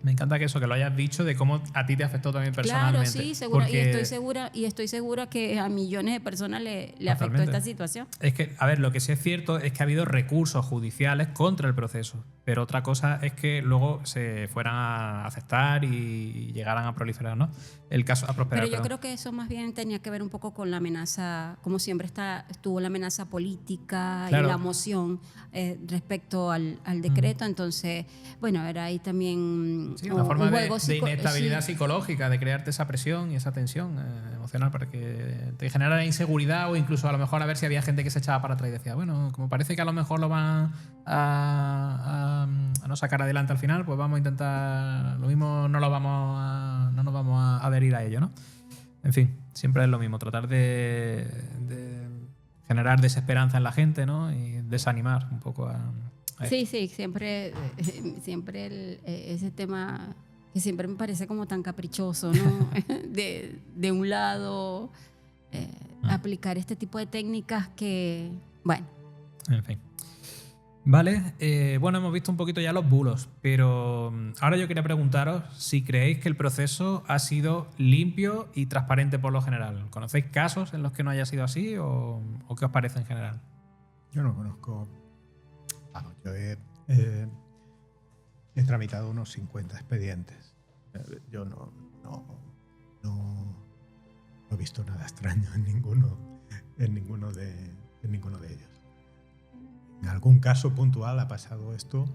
Me encanta que lo hayas dicho, de cómo a ti te afectó también personalmente. Claro, sí, segura. Porque... Y estoy segura que a millones de personas le afectó esta situación. Es que, a ver, lo que sí es cierto es que ha habido recursos judiciales contra el proceso. Pero otra cosa es que luego se fueran a aceptar y llegaran a proliferar, ¿no? El caso a prosperar. Pero yo creo que eso más bien tenía que ver un poco con la amenaza, como siempre estuvo la amenaza política, claro, y la moción respecto al decreto. Entonces, bueno, era ahí también una forma de inestabilidad psicológica, de crearte esa presión y esa tensión emocional para que te generara inseguridad, o incluso a lo mejor a ver si había gente que se echaba para atrás y decía, bueno, como parece que a lo mejor lo van a no sacar adelante al final, pues vamos a intentar lo mismo, no nos vamos a adherir a ello, ¿no? En fin, siempre es lo mismo, tratar de generar desesperanza en la gente, ¿no? Y desanimar un poco a sí, siempre ese tema que siempre me parece como tan caprichoso, ¿no? de un lado, aplicar este tipo de técnicas que, bueno. En fin. Vale, bueno, hemos visto un poquito ya los bulos, pero ahora yo quería preguntaros si creéis que el proceso ha sido limpio y transparente por lo general. ¿Conocéis casos en los que no haya sido así o qué os parece en general? Yo no conozco. Yo he tramitado unos 50 expedientes. Yo no he visto nada extraño en ninguno de ellos. En algún caso puntual ha pasado esto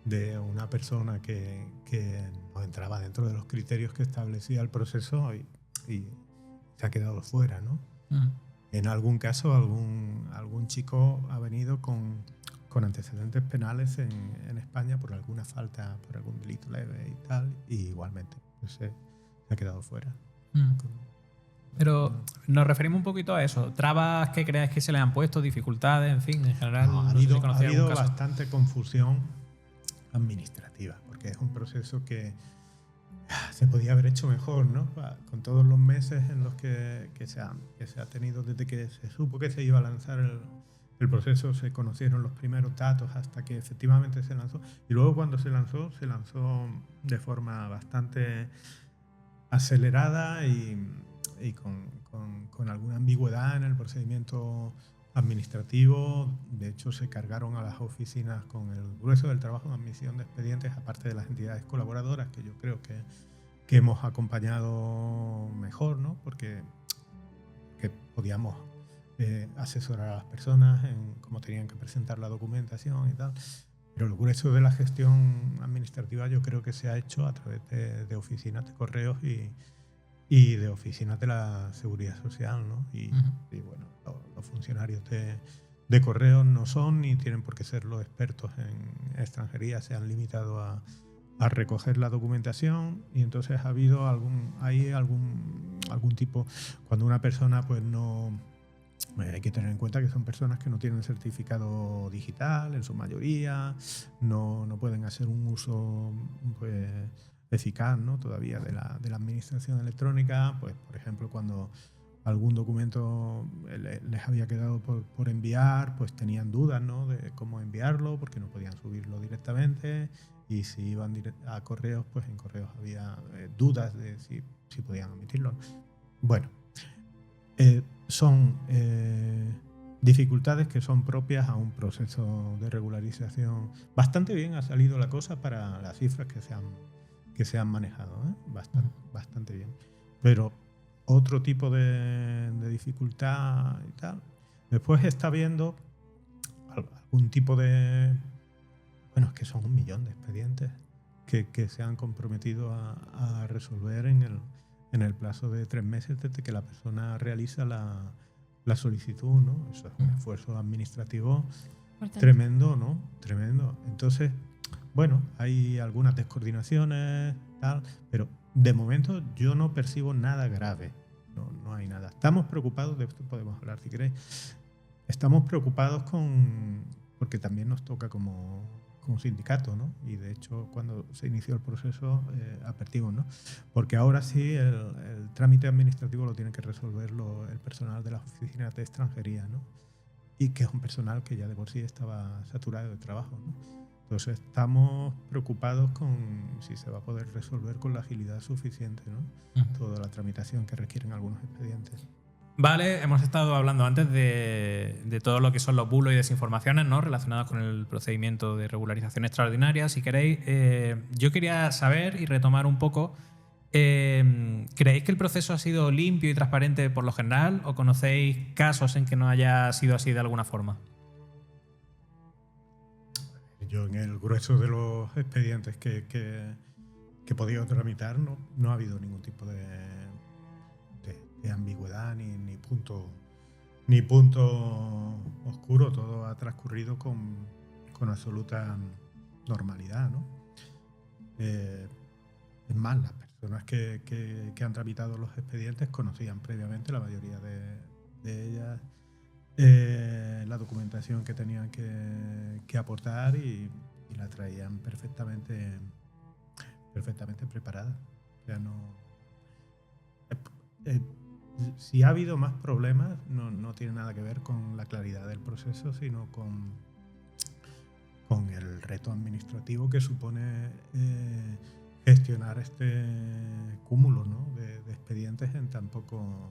de una persona que no entraba dentro de los criterios que establecía el proceso y se ha quedado fuera, ¿no? En algún caso algún chico ha venido con antecedentes penales en España por alguna falta, por algún delito leve y tal, y igualmente pues, se ha quedado fuera. Pero nos referimos un poquito a eso. ¿Trabas que creáis que se le han puesto? ¿Dificultades? En fin, en general. No, ha no sé si habido, conocéis algún caso. bastante confusión administrativa, porque es un proceso que se podía haber hecho mejor, ¿no? Con todos los meses en los que se ha tenido desde que se supo que se iba a lanzar el proceso, se conocieron los primeros datos hasta que efectivamente se lanzó. Y luego cuando se lanzó de forma bastante acelerada y con alguna ambigüedad en el procedimiento administrativo. De hecho, se cargaron a las oficinas con el grueso del trabajo en admisión de expedientes, aparte de las entidades colaboradoras, que yo creo que hemos acompañado mejor, ¿no? Porque podíamos asesorar a las personas en cómo tenían que presentar la documentación y tal. Pero el grueso de la gestión administrativa yo creo que se ha hecho a través de oficinas de correos y de oficinas de la Seguridad Social, ¿no? Y bueno, los funcionarios de correos no son ni tienen por qué ser los expertos en extranjería, se han limitado a recoger la documentación, y entonces ha habido algún tipo, cuando una persona pues no... hay que tener en cuenta que son personas que no tienen certificado digital en su mayoría, no pueden hacer un uso pues eficaz, ¿no? Todavía de la administración electrónica. Pues, por ejemplo, cuando algún documento les había quedado por enviar, pues tenían dudas, ¿no? De cómo enviarlo, porque no podían subirlo directamente, y si iban a correos, pues en correos había dudas de si podían omitirlo. Bueno, son dificultades que son propias a un proceso de regularización. Bastante bien ha salido la cosa para las cifras que se han manejado, ¿eh? Bastante bien. Pero otro tipo de dificultad y tal. Después está habiendo algún tipo de... Bueno, es que son 1 millón de expedientes que se han comprometido a resolver en el plazo de 3 meses desde que la persona realiza la solicitud, ¿no? Eso es un esfuerzo administrativo tremendo, ¿no? Tremendo. Entonces, bueno, hay algunas descoordinaciones, tal, pero de momento yo no percibo nada grave. No hay nada. Estamos preocupados, de esto podemos hablar si queréis. Estamos preocupados porque también nos toca como sindicato, ¿no? Y de hecho, cuando se inició el proceso, advertimos, ¿no? Porque ahora sí el trámite administrativo lo tiene que resolver el personal de las oficinas de extranjería, ¿no? Y que es un personal que ya de por sí estaba saturado de trabajo, ¿no? Entonces estamos preocupados con si se va a poder resolver con la agilidad suficiente, ¿no? Toda la tramitación que requieren algunos expedientes. Vale, hemos estado hablando antes de todo lo que son los bulos y desinformaciones, ¿no? Relacionados con el procedimiento de regularización extraordinaria. Si queréis, yo quería saber y retomar un poco, ¿creéis que el proceso ha sido limpio y transparente por lo general, o conocéis casos en que no haya sido así de alguna forma? Yo en el grueso de los expedientes que he podido tramitar no ha habido ningún tipo de ambigüedad ni punto oscuro. Todo ha transcurrido con absoluta normalidad, ¿no? Es más, las personas que han tramitado los expedientes conocían previamente, la mayoría de ellas, la documentación que tenían que aportar y la traían perfectamente preparada. O sea, si ha habido más problemas, no tiene nada que ver con la claridad del proceso, sino con el reto administrativo que supone gestionar este cúmulo, ¿no? de expedientes en tan poco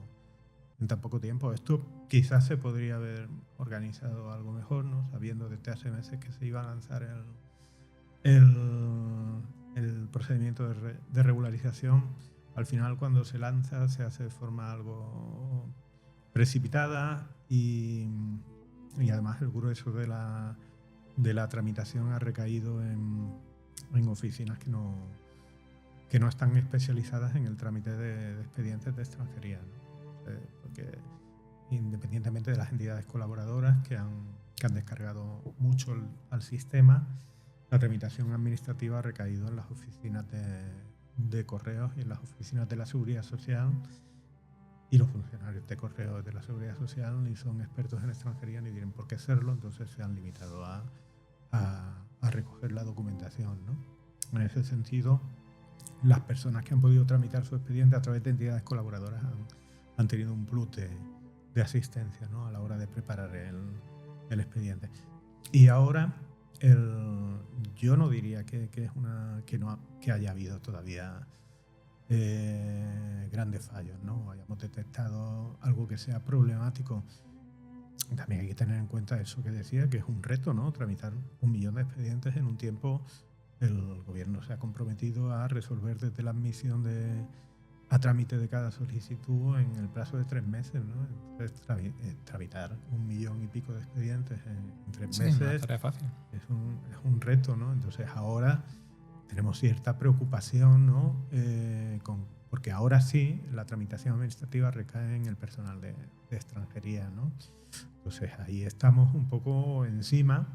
tiempo. Esto quizás se podría haber organizado algo mejor, ¿no? Sabiendo desde hace meses que se iba a lanzar el procedimiento de regularización. Al final, cuando se lanza, se hace de forma algo precipitada y además el grueso de la tramitación ha recaído en oficinas que no están especializadas en el trámite de expedientes de extranjería, ¿no? Porque independientemente de las entidades colaboradoras que han descargado mucho al sistema, la tramitación administrativa ha recaído en las oficinas de correos y en las oficinas de la Seguridad Social, y los funcionarios de correo de la Seguridad Social ni son expertos en extranjería ni tienen por qué serlo, entonces se han limitado a recoger la documentación, ¿no? En ese sentido, las personas que han podido tramitar su expediente a través de entidades colaboradoras han tenido un plus de asistencia, ¿no? A la hora de preparar el expediente. Y ahora, yo no diría que haya habido todavía grandes fallos, ¿no? Hayamos detectado algo que sea problemático. También hay que tener en cuenta eso que decía, que es un reto, ¿no? Tramitar 1 millón de expedientes en un tiempo. El gobierno se ha comprometido a resolver desde la admisión a trámite de cada solicitud en el plazo de 3 meses, ¿no? Entonces, tramitar 1 millón y pico de expedientes en 3 meses no es tarea fácil. Es un reto, ¿no? Entonces ahora tenemos cierta preocupación, ¿no? Porque ahora sí la tramitación administrativa recae en el personal de extranjería, ¿no? Entonces ahí estamos un poco encima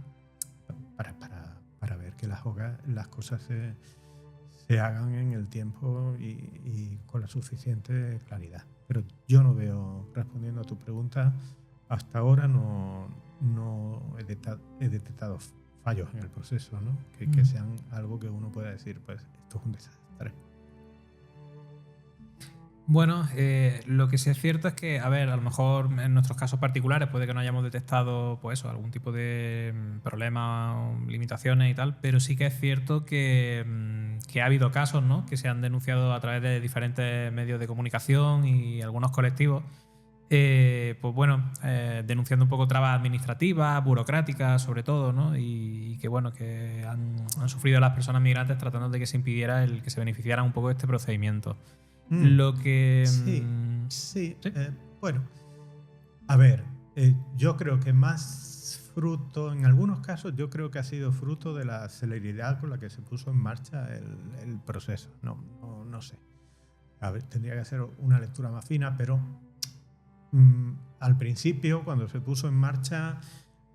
para ver que las cosas se hagan en el tiempo y con la suficiente claridad. Pero yo no veo, respondiendo a tu pregunta, hasta ahora no he detectado fallos en el proceso, ¿no? Que sean algo que uno pueda decir, pues esto es un desastre. Bueno, lo que sí es cierto es que, a ver, a lo mejor en nuestros casos particulares puede que no hayamos detectado, pues eso, algún tipo de problema o limitaciones y tal, pero sí que es cierto que ha habido casos, ¿no? Que se han denunciado a través de diferentes medios de comunicación y algunos colectivos, pues bueno, denunciando un poco trabas administrativas, burocráticas sobre todo, ¿no? Y que bueno, que han sufrido las personas migrantes tratando de que se impidiera el que se beneficiaran un poco de este procedimiento. Lo que... Sí. Bueno, a ver, yo creo que más fruto, en algunos casos yo creo que ha sido fruto de la celeridad con la que se puso en marcha el proceso. No sé. A ver, tendría que hacer una lectura más fina, pero al principio, cuando se puso en marcha,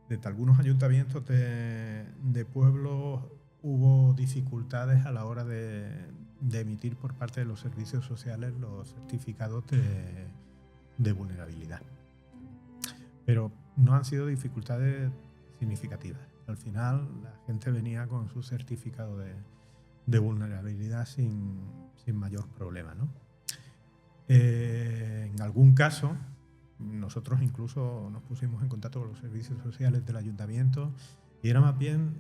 desde algunos ayuntamientos de pueblos hubo dificultades a la hora de emitir por parte de los servicios sociales los certificados de vulnerabilidad. Pero no han sido dificultades significativas. Al final la gente venía con su certificado de vulnerabilidad sin mayor problema, ¿no? En algún caso, nosotros incluso nos pusimos en contacto con los servicios sociales del ayuntamiento y era más bien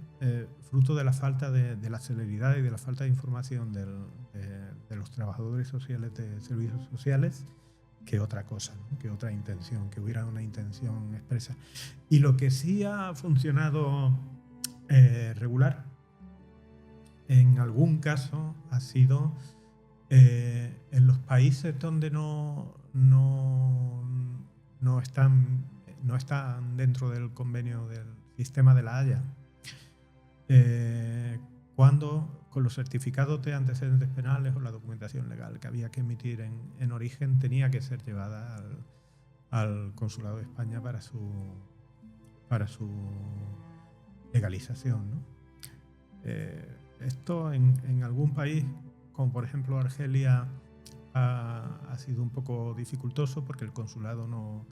fruto de la falta de la celeridad y de la falta de información de los trabajadores sociales de servicios sociales que otra cosa, ¿no? Que otra intención, que hubiera una intención expresa. Y lo que sí ha funcionado regular en algún caso ha sido en los países donde no están dentro del convenio del sistema de La Haya, cuando con los certificados de antecedentes penales o la documentación legal que había que emitir en origen tenía que ser llevada al Consulado de España para su legalización, ¿no? Esto en algún país, como por ejemplo Argelia, ha sido un poco dificultoso porque el consulado no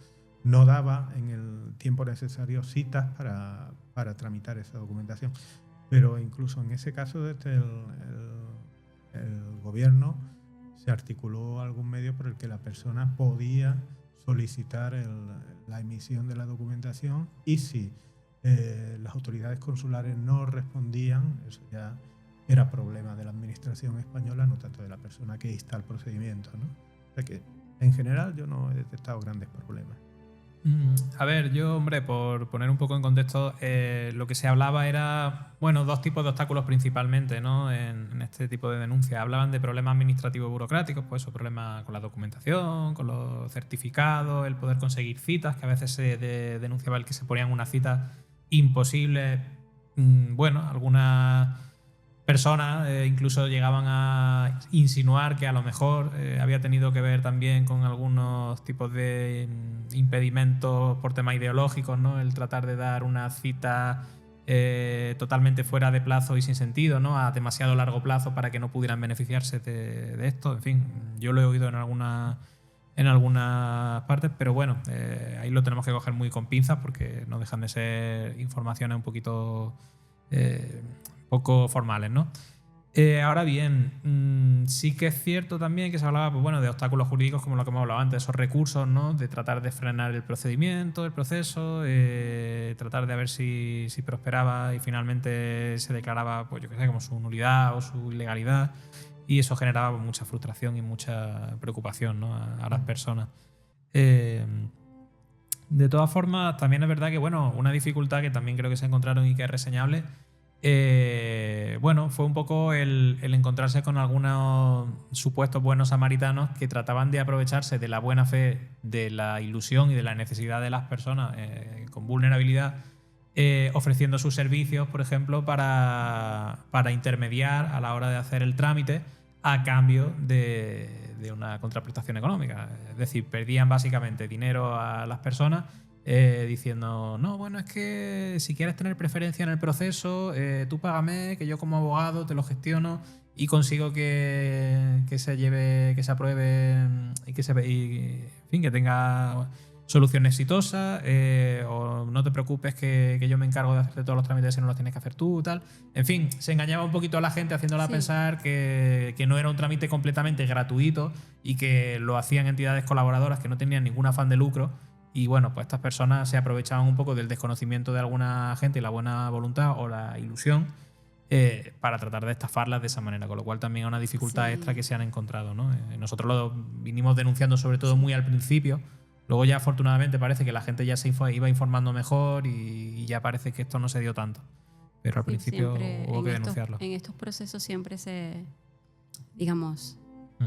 daba en el tiempo necesario citas para tramitar esa documentación. Pero incluso en ese caso desde el gobierno se articuló algún medio por el que la persona podía solicitar la emisión de la documentación y si las autoridades consulares no respondían, eso ya era problema de la administración española, no tanto de la persona que insta el procedimiento, ¿no? O sea que en general yo no he detectado grandes problemas. A ver, yo, hombre, por poner un poco en contexto, lo que se hablaba era, bueno, 2 tipos de obstáculos principalmente, ¿no? En este tipo de denuncias. Hablaban de problemas administrativos burocráticos, pues eso, problemas con la documentación, con los certificados, el poder conseguir citas, que a veces se denunciaba el que se ponían unas citas imposibles. Bueno, algunas personas incluso llegaban a insinuar que a lo mejor había tenido que ver también con algunos tipos de impedimentos por temas ideológicos, ¿no? El tratar de dar una cita totalmente fuera de plazo y sin sentido, ¿no? A demasiado largo plazo para que no pudieran beneficiarse de esto. En fin, yo lo he oído en en algunas partes, pero bueno, ahí lo tenemos que coger muy con pinzas porque no dejan de ser informaciones un poquito poco formales, ¿no? Ahora bien, sí que es cierto también que se hablaba, pues bueno, de obstáculos jurídicos como lo que hemos hablado antes, esos recursos, ¿no? De tratar de frenar el procedimiento, el proceso, tratar de ver si prosperaba y finalmente se declaraba, pues yo qué sé, como su nulidad o su ilegalidad, y eso generaba pues, mucha frustración y mucha preocupación, ¿no? a las personas. De todas formas, también es verdad que, bueno, una dificultad que también creo que se encontraron y que es reseñable, bueno, fue un poco el encontrarse con algunos supuestos buenos samaritanos que trataban de aprovecharse de la buena fe, de la ilusión y de la necesidad de las personas con vulnerabilidad, ofreciendo sus servicios, por ejemplo, para intermediar a la hora de hacer el trámite a cambio de una contraprestación económica. Es decir, perdían básicamente dinero a las personas diciendo, no, bueno, es que si quieres tener preferencia en el proceso, tú págame, que yo como abogado te lo gestiono y consigo que se lleve, que se apruebe y que en fin, que tenga solución exitosa, o no te preocupes que yo me encargo de hacerte todos los trámites y no los tienes que hacer tú, tal. En fin, se engañaba un poquito a la gente haciéndola pensar que no era un trámite completamente gratuito y que lo hacían entidades colaboradoras que no tenían ningún afán de lucro. Y bueno, pues estas personas se aprovechaban un poco del desconocimiento de alguna gente y la buena voluntad o la ilusión para tratar de estafarlas de esa manera, con lo cual también es una dificultad extra que se han encontrado, ¿no? Nosotros lo vinimos denunciando sobre todo muy al principio, luego ya afortunadamente parece que la gente ya se iba informando mejor y ya parece que esto no se dio tanto, pero al principio hubo que denunciarlo. En estos procesos siempre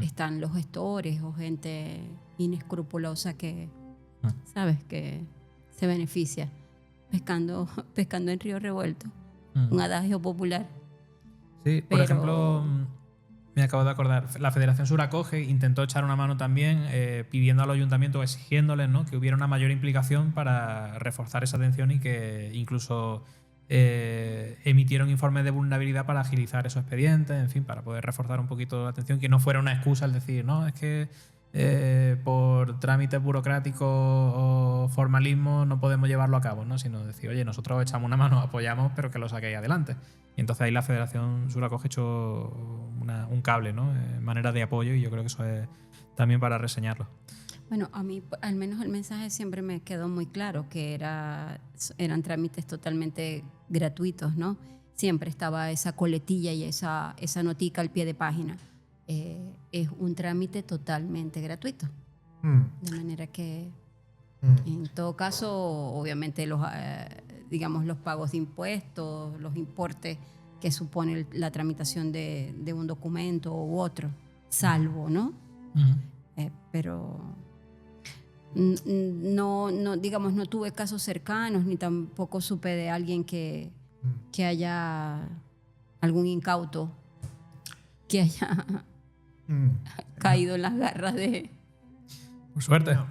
están los gestores o gente inescrupulosa que sabes que se beneficia pescando en río revuelto, un adagio popular. Sí, por ejemplo, me acabo de acordar, la Federación Sur Acoge intentó echar una mano también pidiendo al ayuntamiento, exigiéndoles, ¿no?, que hubiera una mayor implicación para reforzar esa atención y que incluso emitieron informes de vulnerabilidad para agilizar esos expedientes, en fin, para poder reforzar un poquito la atención, que no fuera una excusa el decir, no, es que por trámites burocráticos o formalismo no podemos llevarlo a cabo, ¿no? Sino decir, oye, nosotros echamos una mano, apoyamos, pero que lo saquéis adelante. Y entonces ahí la Federación Sur Acoge hecho un cable, ¿no? Manera de apoyo, y yo creo que eso es también para reseñarlo. Bueno, a mí al menos el mensaje siempre me quedó muy claro, que eran trámites totalmente gratuitos, ¿no? Siempre estaba esa coletilla y esa notica al pie de página. Es un trámite totalmente gratuito. De manera que, en todo caso, obviamente los pagos de impuestos, los importes que supone la tramitación de un documento u otro, salvo, ¿no? Pero no tuve casos cercanos, ni tampoco supe de alguien que haya algún incauto que haya caído en las garras de... Por suerte. No,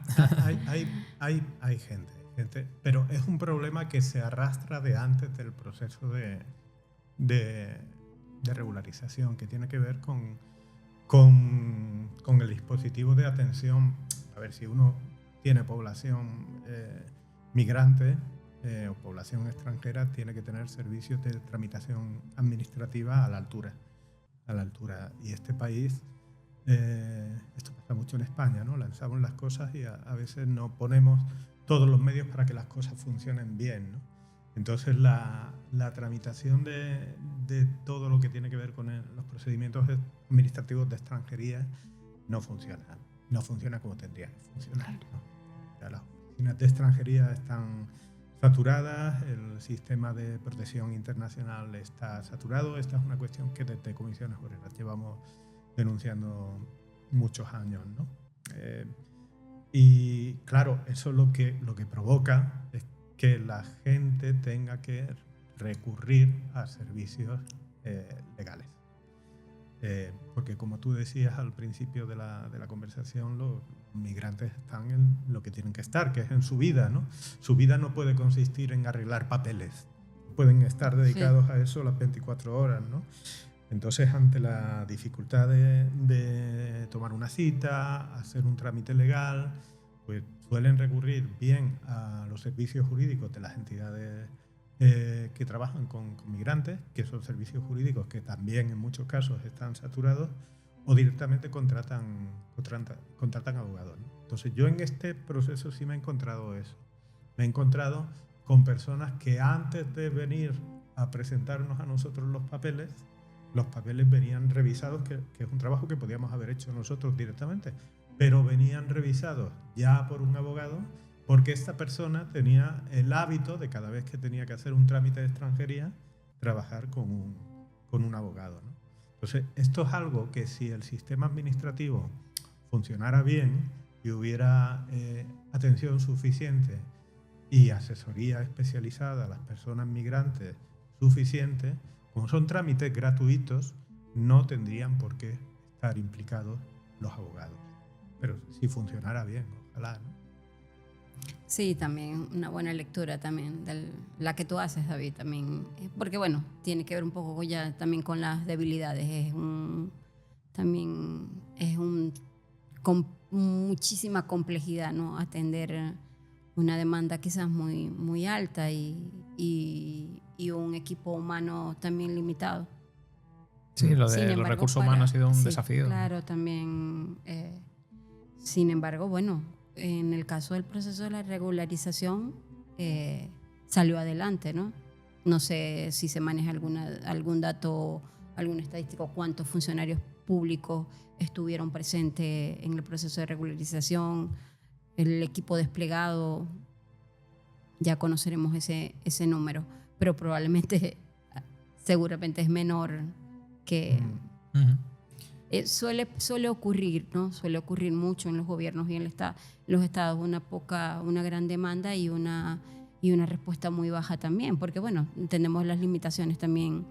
hay gente, pero es un problema que se arrastra de antes del proceso de regularización, que tiene que ver con el dispositivo de atención. A ver, si uno tiene población migrante o población extranjera, tiene que tener servicios de tramitación administrativa a la altura. Y este país, esto pasa mucho en España, ¿no? Lanzamos las cosas y a veces no ponemos todos los medios para que las cosas funcionen bien, ¿no? Entonces la tramitación de todo lo que tiene que ver con los procedimientos administrativos de extranjería no funciona como tendría que funcionar, ¿no? Ya las oficinas de extranjería están saturadas, el sistema de protección internacional está saturado. Esta es una cuestión que desde Comisiones Obreras llevamos denunciando muchos años, ¿no? Y claro, eso lo que provoca es que la gente tenga que recurrir a servicios legales. Porque como tú decías al principio de la conversación, los migrantes están en lo que tienen que estar, que es en su vida, ¿no? Su vida no puede consistir en arreglar papeles. Pueden estar dedicados a eso las 24 horas, ¿no? Entonces, ante la dificultad de tomar una cita, hacer un trámite legal, pues suelen recurrir bien a los servicios jurídicos de las entidades que trabajan con migrantes, que son servicios jurídicos que también en muchos casos están saturados, o directamente contratan abogados, ¿no? Entonces, yo en este proceso sí me he encontrado eso. Me he encontrado con personas que antes de venir a presentarnos a nosotros los papeles venían revisados, que es un trabajo que podíamos haber hecho nosotros directamente, pero venían revisados ya por un abogado, porque esta persona tenía el hábito de cada vez que tenía que hacer un trámite de extranjería, trabajar con un abogado, ¿no? Entonces, esto es algo que si el sistema administrativo funcionara bien y hubiera atención suficiente y asesoría especializada a las personas migrantes suficiente, como son trámites gratuitos, no tendrían por qué estar implicados los abogados. Pero si funcionara bien, ojalá, ¿no? Sí, también una buena lectura también de la que tú haces, David, también, porque bueno, tiene que ver un poco ya también con las debilidades. Con muchísima complejidad, ¿no? Atender una demanda quizás muy, muy alta y un equipo humano también limitado. Sí, lo de los recursos humanos ha sido un desafío. Claro, también. Sin embargo, bueno, en el caso del proceso de la regularización salió adelante, ¿no? No sé si se maneja algún dato, algún estadístico, cuántos funcionarios públicos estuvieron presentes en el proceso de regularización, el equipo desplegado, ya conoceremos ese número, pero probablemente, seguramente es menor que... Suele ocurrir, ¿no? Suele ocurrir mucho en los gobiernos y en los estados, una gran demanda y una respuesta muy baja también, porque bueno, entendemos las limitaciones también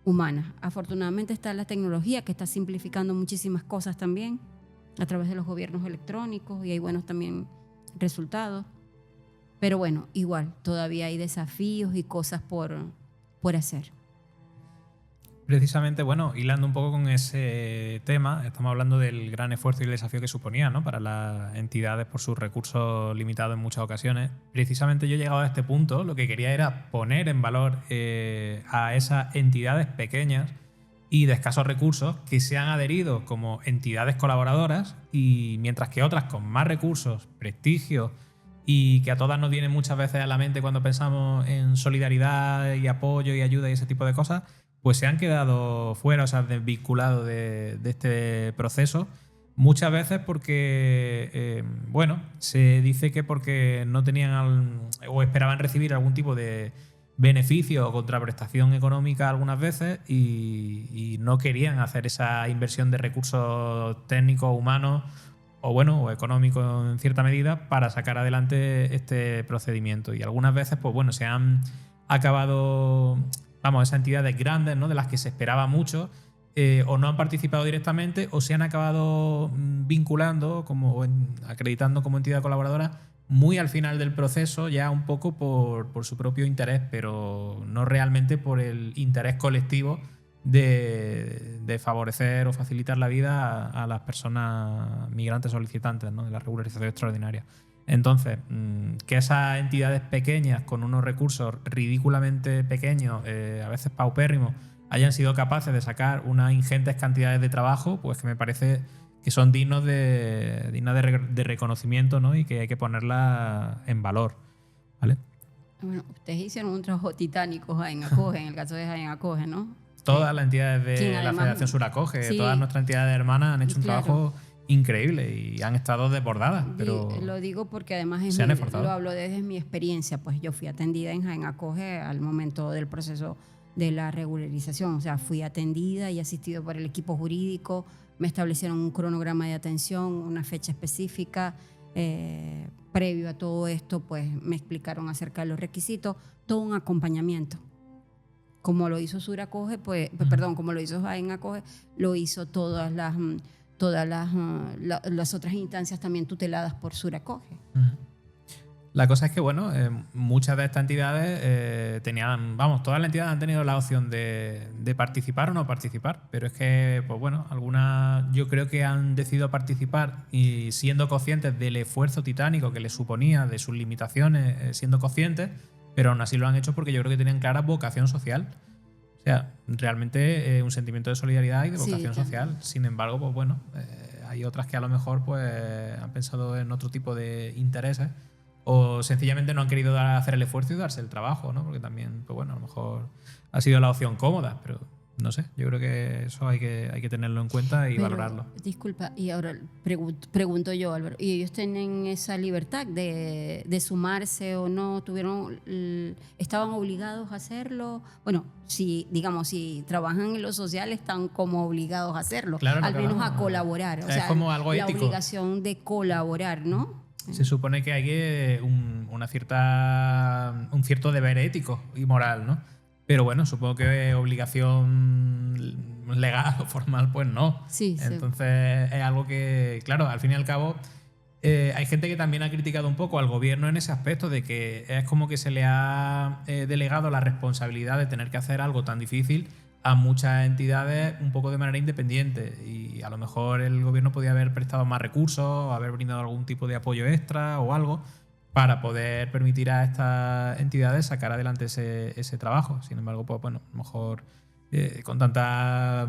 humanas. Afortunadamente está la tecnología que está simplificando muchísimas cosas también a través de los gobiernos electrónicos y hay buenos también resultados. Pero bueno, igual, todavía hay desafíos y cosas por hacer. Precisamente, bueno, hilando un poco con ese tema, estamos hablando del gran esfuerzo y el desafío que suponía, ¿no?, para las entidades por sus recursos limitados en muchas ocasiones. Precisamente yo he llegado a este punto, lo que quería era poner en valor a esas entidades pequeñas y de escasos recursos que se han adherido como entidades colaboradoras, y mientras que otras con más recursos, prestigio y que a todas nos vienen muchas veces a la mente cuando pensamos en solidaridad y apoyo y ayuda y ese tipo de cosas, pues se han quedado fuera, o sea, desvinculados de este proceso, muchas veces porque, bueno, se dice que porque no tenían o esperaban recibir algún tipo de beneficio o contraprestación económica algunas veces y no querían hacer esa inversión de recursos técnicos, humanos o económicos en cierta medida para sacar adelante este procedimiento. Y algunas veces, pues bueno, se han acabado... esas entidades grandes, ¿no?, de las que se esperaba mucho, o no han participado directamente o se han acabado vinculando acreditando como entidad colaboradora muy al final del proceso, ya un poco por su propio interés, pero no realmente por el interés colectivo de favorecer o facilitar la vida a las personas migrantes solicitantes, ¿no?, de la regularización extraordinaria. Entonces, que esas entidades pequeñas con unos recursos ridículamente pequeños, a veces paupérrimos, hayan sido capaces de sacar unas ingentes cantidades de trabajo, pues que me parece que son dignos de reconocimiento, ¿no?, y que hay que ponerlas en valor, ¿vale? Bueno, ustedes hicieron un trabajo titánico Jaén Acoge, en el caso de Jaén Acoge, ¿no? Todas las entidades de además, la Federación Sur Acoge, sí, todas nuestras entidades hermanas han hecho un claro, trabajo increíble y han estado desbordadas, pero lo digo porque además lo hablo desde mi experiencia, pues yo fui atendida en Jaén Acoge al momento del proceso de la regularización, o sea, fui atendida y asistido por el equipo jurídico, me establecieron un cronograma de atención, una fecha específica, previo a todo esto, pues me explicaron acerca de los requisitos, todo un acompañamiento. Como lo hizo Sur Acoge, como lo hizo Jaén Acoge, lo hizo todas las otras instancias también tuteladas por Sur Acoge. La cosa es que, bueno, muchas de estas entidades tenían, vamos, todas las entidades han tenido la opción de participar o no participar, pero es que, pues bueno, algunas yo creo que han decidido participar y siendo conscientes del esfuerzo titánico que les suponía, de sus limitaciones, siendo conscientes, pero aún así lo han hecho porque yo creo que tenían clara vocación social. O sea, realmente un sentimiento de solidaridad y de vocación social. Sin embargo, pues bueno, hay otras que a lo mejor pues han pensado en otro tipo de intereses o sencillamente no han querido hacer el esfuerzo y darse el trabajo, ¿no? Porque también, pues bueno, a lo mejor ha sido la opción cómoda, pero no sé, yo creo que eso hay que tenerlo en cuenta y valorarlo. Disculpa, y ahora pregunto yo, Álvaro, ¿y ellos tienen esa libertad de sumarse o no? ¿Estaban obligados a hacerlo? Bueno, si trabajan en lo social están como obligados a hacerlo, claro, al menos a colaborar. O sea, como algo ético. La obligación de colaborar, ¿no? Se supone que hay un cierto deber ético y moral, ¿no? Pero bueno, supongo que obligación legal o formal, pues no. Sí, entonces es algo que, claro, al fin y al cabo, hay gente que también ha criticado un poco al gobierno en ese aspecto de que es como que se le ha delegado la responsabilidad de tener que hacer algo tan difícil a muchas entidades un poco de manera independiente y a lo mejor el gobierno podía haber prestado más recursos, haber brindado algún tipo de apoyo extra o algo para poder permitir a estas entidades sacar adelante ese trabajo. Sin embargo, pues bueno, a lo mejor con tanta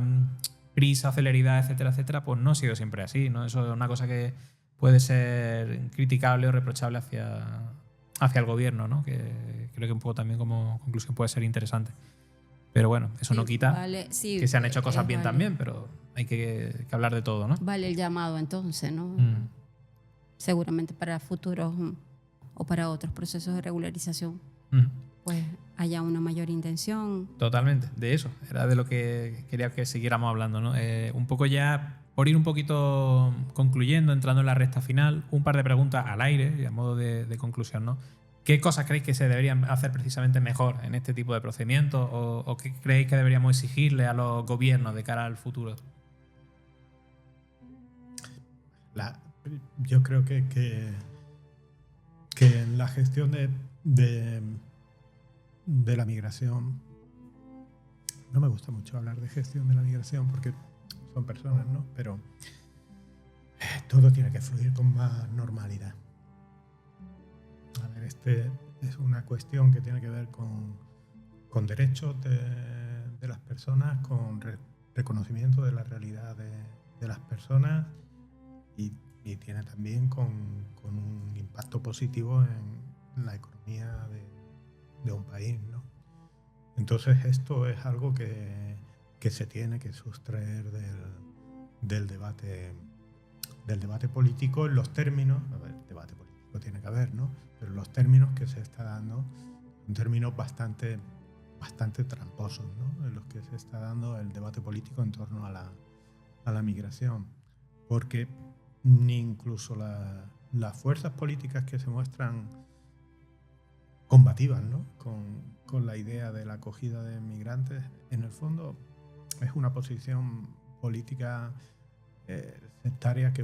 prisa, celeridad, etcétera, etcétera, pues no ha sido siempre así, ¿no? Eso es una cosa que puede ser criticable o reprochable hacia el gobierno, ¿no? Que creo que un poco también como conclusión puede ser interesante. Pero bueno, eso no quita que se han hecho cosas bien también, pero hay que hablar de todo, ¿no? Vale el llamado entonces, ¿no? Seguramente para futuros o para otros procesos de regularización, pues haya una mayor intención. Totalmente, de eso. Era de lo que quería que siguiéramos hablando, ¿no? Un poco ya, por ir un poquito concluyendo, entrando en la recta final, un par de preguntas al aire, y a modo de conclusión, ¿no? ¿Qué cosas creéis que se deberían hacer precisamente mejor en este tipo de procedimientos o qué creéis que deberíamos exigirle a los gobiernos de cara al futuro? Yo creo que en la gestión de la migración, no me gusta mucho hablar de gestión de la migración porque son personas, ¿no? Pero todo tiene que fluir con más normalidad. A ver, es una cuestión que tiene que ver con derechos de las personas, con reconocimiento de la realidad de las personas y tiene también con un impacto positivo en la economía de un país, ¿no? Entonces esto es algo que se tiene que sustraer del debate político en los términos, a ver, debate político tiene que haber, ¿no? Pero los términos que se está dando son términos bastante tramposos, ¿no? En los que se está dando el debate político en torno a la migración. Porque ni incluso las fuerzas políticas que se muestran combativas, ¿no? con la idea de la acogida de migrantes, en el fondo es una posición política sectaria que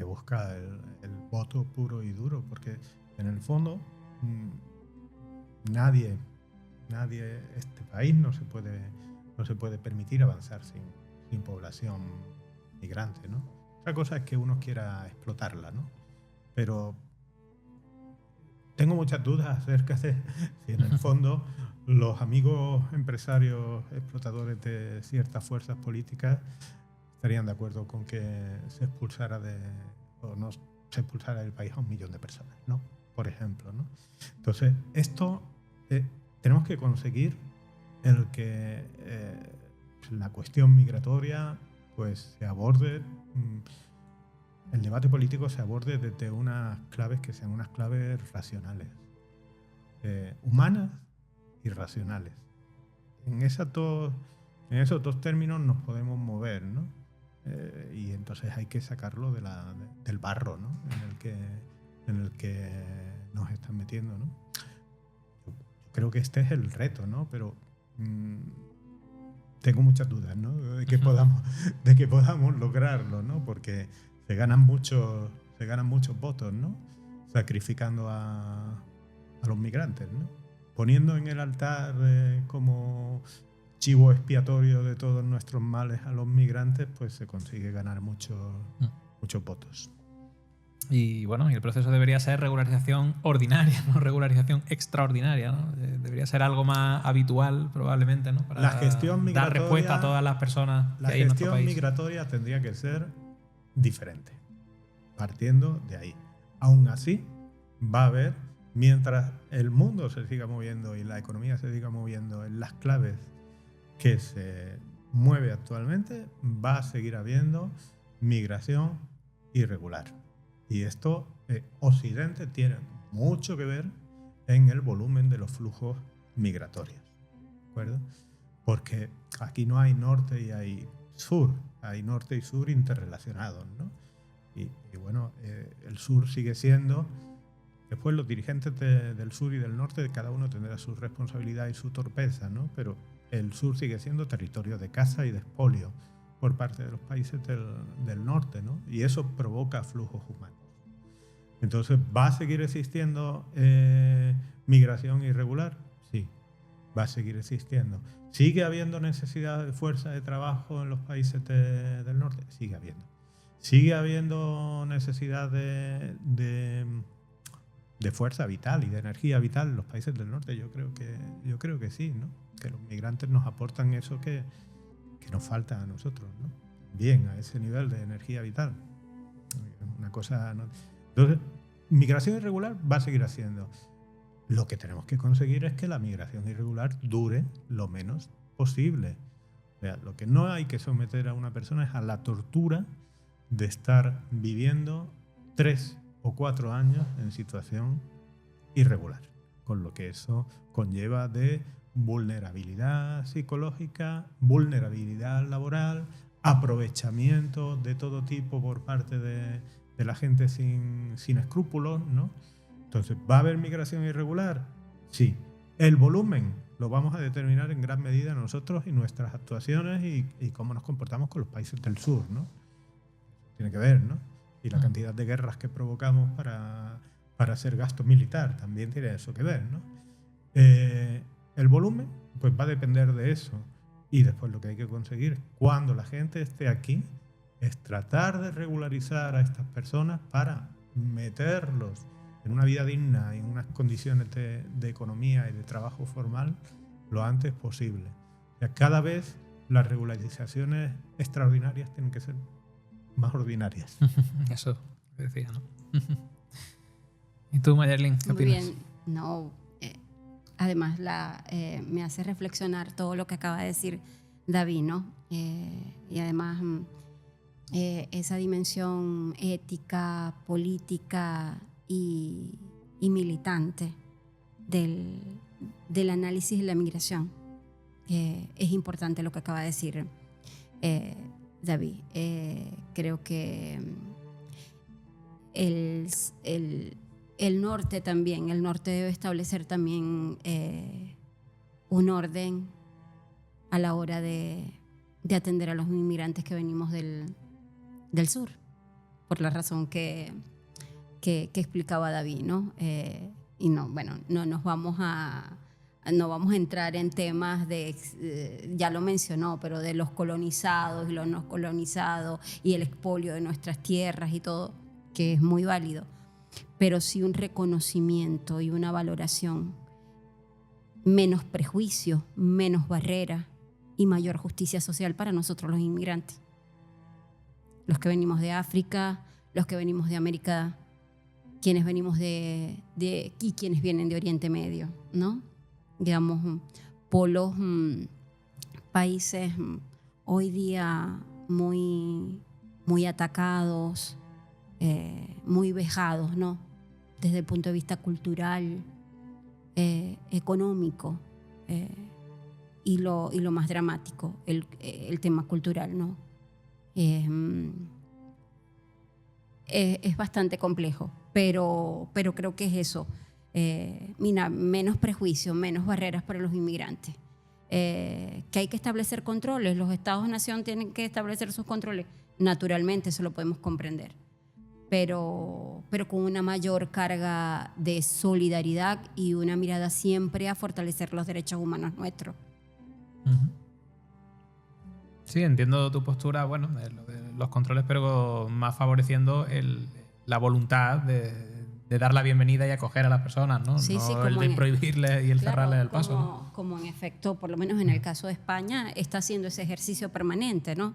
busca el voto puro y duro, porque en el fondo nadie, este país no se puede permitir avanzar sin población migrante, ¿no? Otra cosa es que uno quiera explotarla, ¿no? Pero tengo muchas dudas acerca de si en el fondo los amigos empresarios explotadores de ciertas fuerzas políticas estarían de acuerdo con que se expulsara del país a 1 millón de personas, ¿no? Por ejemplo, ¿no? Entonces, esto tenemos que conseguir el que la cuestión migratoria pues se aborde, el debate político se aborde desde unas claves que sean unas claves racionales, humanas y racionales. En esos dos términos nos podemos mover, ¿no? Y entonces hay que sacarlo del barro, ¿no? en el que nos están metiendo, ¿no? Yo creo que este es el reto, ¿no? Pero tengo muchas dudas, ¿no? de que podamos lograrlo, ¿no? Porque se ganan muchos votos, ¿no? sacrificando a los migrantes, ¿no? Poniendo en el altar como chivo expiatorio de todos nuestros males a los migrantes, pues se consigue ganar muchos votos. Y bueno, y el proceso debería ser regularización ordinaria, no regularización extraordinaria, ¿no? Debería ser algo más habitual, probablemente, ¿no? Para la gestión migratoria, dar respuesta a todas las personas que hay en nuestro país. La gestión migratoria tendría que ser diferente, partiendo de ahí. Aún así, va a haber, mientras el mundo se siga moviendo y la economía se siga moviendo en las claves que se mueve actualmente, va a seguir habiendo migración irregular. Y esto, Occidente tiene mucho que ver en el volumen de los flujos migratorios, ¿de acuerdo? Porque aquí no hay norte y hay sur, hay norte y sur interrelacionados, ¿no? Y bueno, el sur sigue siendo... Después los dirigentes del sur y del norte, cada uno tendrá su responsabilidad y su torpeza, ¿no? Pero el sur sigue siendo territorio de caza y de expolio por parte de los países del norte, ¿no? Y eso provoca flujos humanos. Entonces, ¿va a seguir existiendo migración irregular? Sí, va a seguir existiendo. ¿Sigue habiendo necesidad de fuerza de trabajo en los países del norte? Sigue habiendo. ¿Sigue habiendo necesidad de fuerza vital y de energía vital en los países del norte? Yo creo que sí, ¿no? Que los migrantes nos aportan eso que nos falta a nosotros, ¿no? Bien, a ese nivel de energía vital. Una cosa... ¿no? Entonces, migración irregular va a seguir haciendo. Lo que tenemos que conseguir es que la migración irregular dure lo menos posible. O sea, lo que no hay que someter a una persona es a la tortura de estar viviendo 3 o 4 años en situación irregular, con lo que eso conlleva de vulnerabilidad psicológica, vulnerabilidad laboral, aprovechamiento de todo tipo por parte de la gente sin escrúpulos, ¿no? Entonces, ¿va a haber migración irregular? Sí. El volumen lo vamos a determinar en gran medida nosotros y nuestras actuaciones y cómo nos comportamos con los países del sur, ¿no? Tiene que ver, ¿no? Y la cantidad de guerras que provocamos para hacer gasto militar también tiene eso que ver, ¿no? El volumen pues va a depender de eso. Y después lo que hay que conseguir cuando la gente esté aquí es tratar de regularizar a estas personas para meterlos en una vida digna, en unas condiciones de economía y de trabajo formal lo antes posible. O sea, cada vez las regularizaciones extraordinarias tienen que ser más ordinarias. Eso decía, ¿no? ¿Y tú, Mayerlin, qué opinas? Muy bien. No, además me hace reflexionar todo lo que acaba de decir David, ¿no? Y además esa dimensión ética, política y militante del análisis de la migración. Es importante lo que acaba de decir David. Creo que el norte también, el norte debe establecer también un orden a la hora de atender a los inmigrantes que venimos del sur, por la razón que explicaba David, ¿no? Y no, bueno, no vamos a entrar en temas ya lo mencionó, pero de los colonizados y los no colonizados y el expolio de nuestras tierras y todo, que es muy válido, pero sí un reconocimiento y una valoración, menos prejuicio, menos barrera y mayor justicia social para nosotros los inmigrantes. Los que venimos de África, los que venimos de América, quienes venimos y quienes vienen de Oriente Medio, ¿no? Digamos, polos, países hoy día muy, muy atacados, muy vejados, ¿no? Desde el punto de vista cultural, económico, y lo más dramático, el tema cultural, ¿no? Es bastante complejo, pero creo que es eso. Mira, menos prejuicio, menos barreras para los inmigrantes. Que hay que establecer controles, los estados-nación tienen que establecer sus controles. Naturalmente, eso lo podemos comprender. pero con una mayor carga de solidaridad y una mirada siempre a fortalecer los derechos humanos nuestros. Sí, entiendo tu postura, bueno, de los controles, pero más favoreciendo la voluntad de dar la bienvenida y acoger a las personas, ¿no? Sí, no sí, el de prohibirles y el claro, cerrarles el paso. Como en efecto, por lo menos en el caso de España, está haciendo ese ejercicio permanente, ¿no?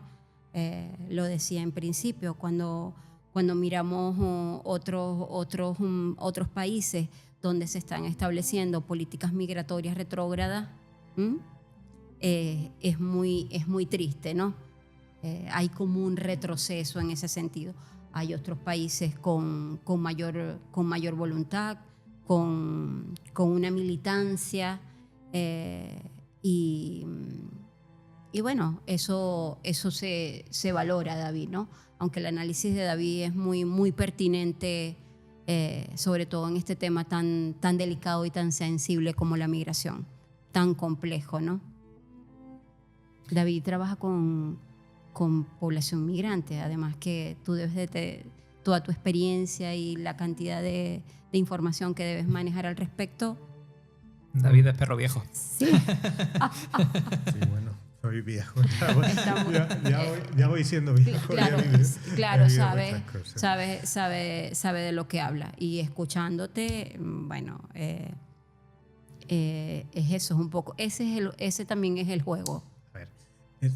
Lo decía en principio, cuando miramos otros países donde se están estableciendo políticas migratorias retrógradas, es muy triste, ¿no? Hay como un retroceso en ese sentido. Hay otros países con mayor voluntad, con una militancia, y bueno, eso se valora, David, ¿no? Aunque el análisis de David es muy pertinente, sobre todo en este tema tan delicado y tan sensible como la migración, tan complejo, ¿no? David trabaja con población migrante, además que tú debes de toda tu experiencia y la cantidad de información que debes manejar al respecto. David es perro viejo. Sí. Sí, bueno, soy viejo. Ya voy siendo viejo. Claro, sabe de lo que habla. Y escuchándote, bueno, es eso, es un poco. Ese también es el juego. A ver,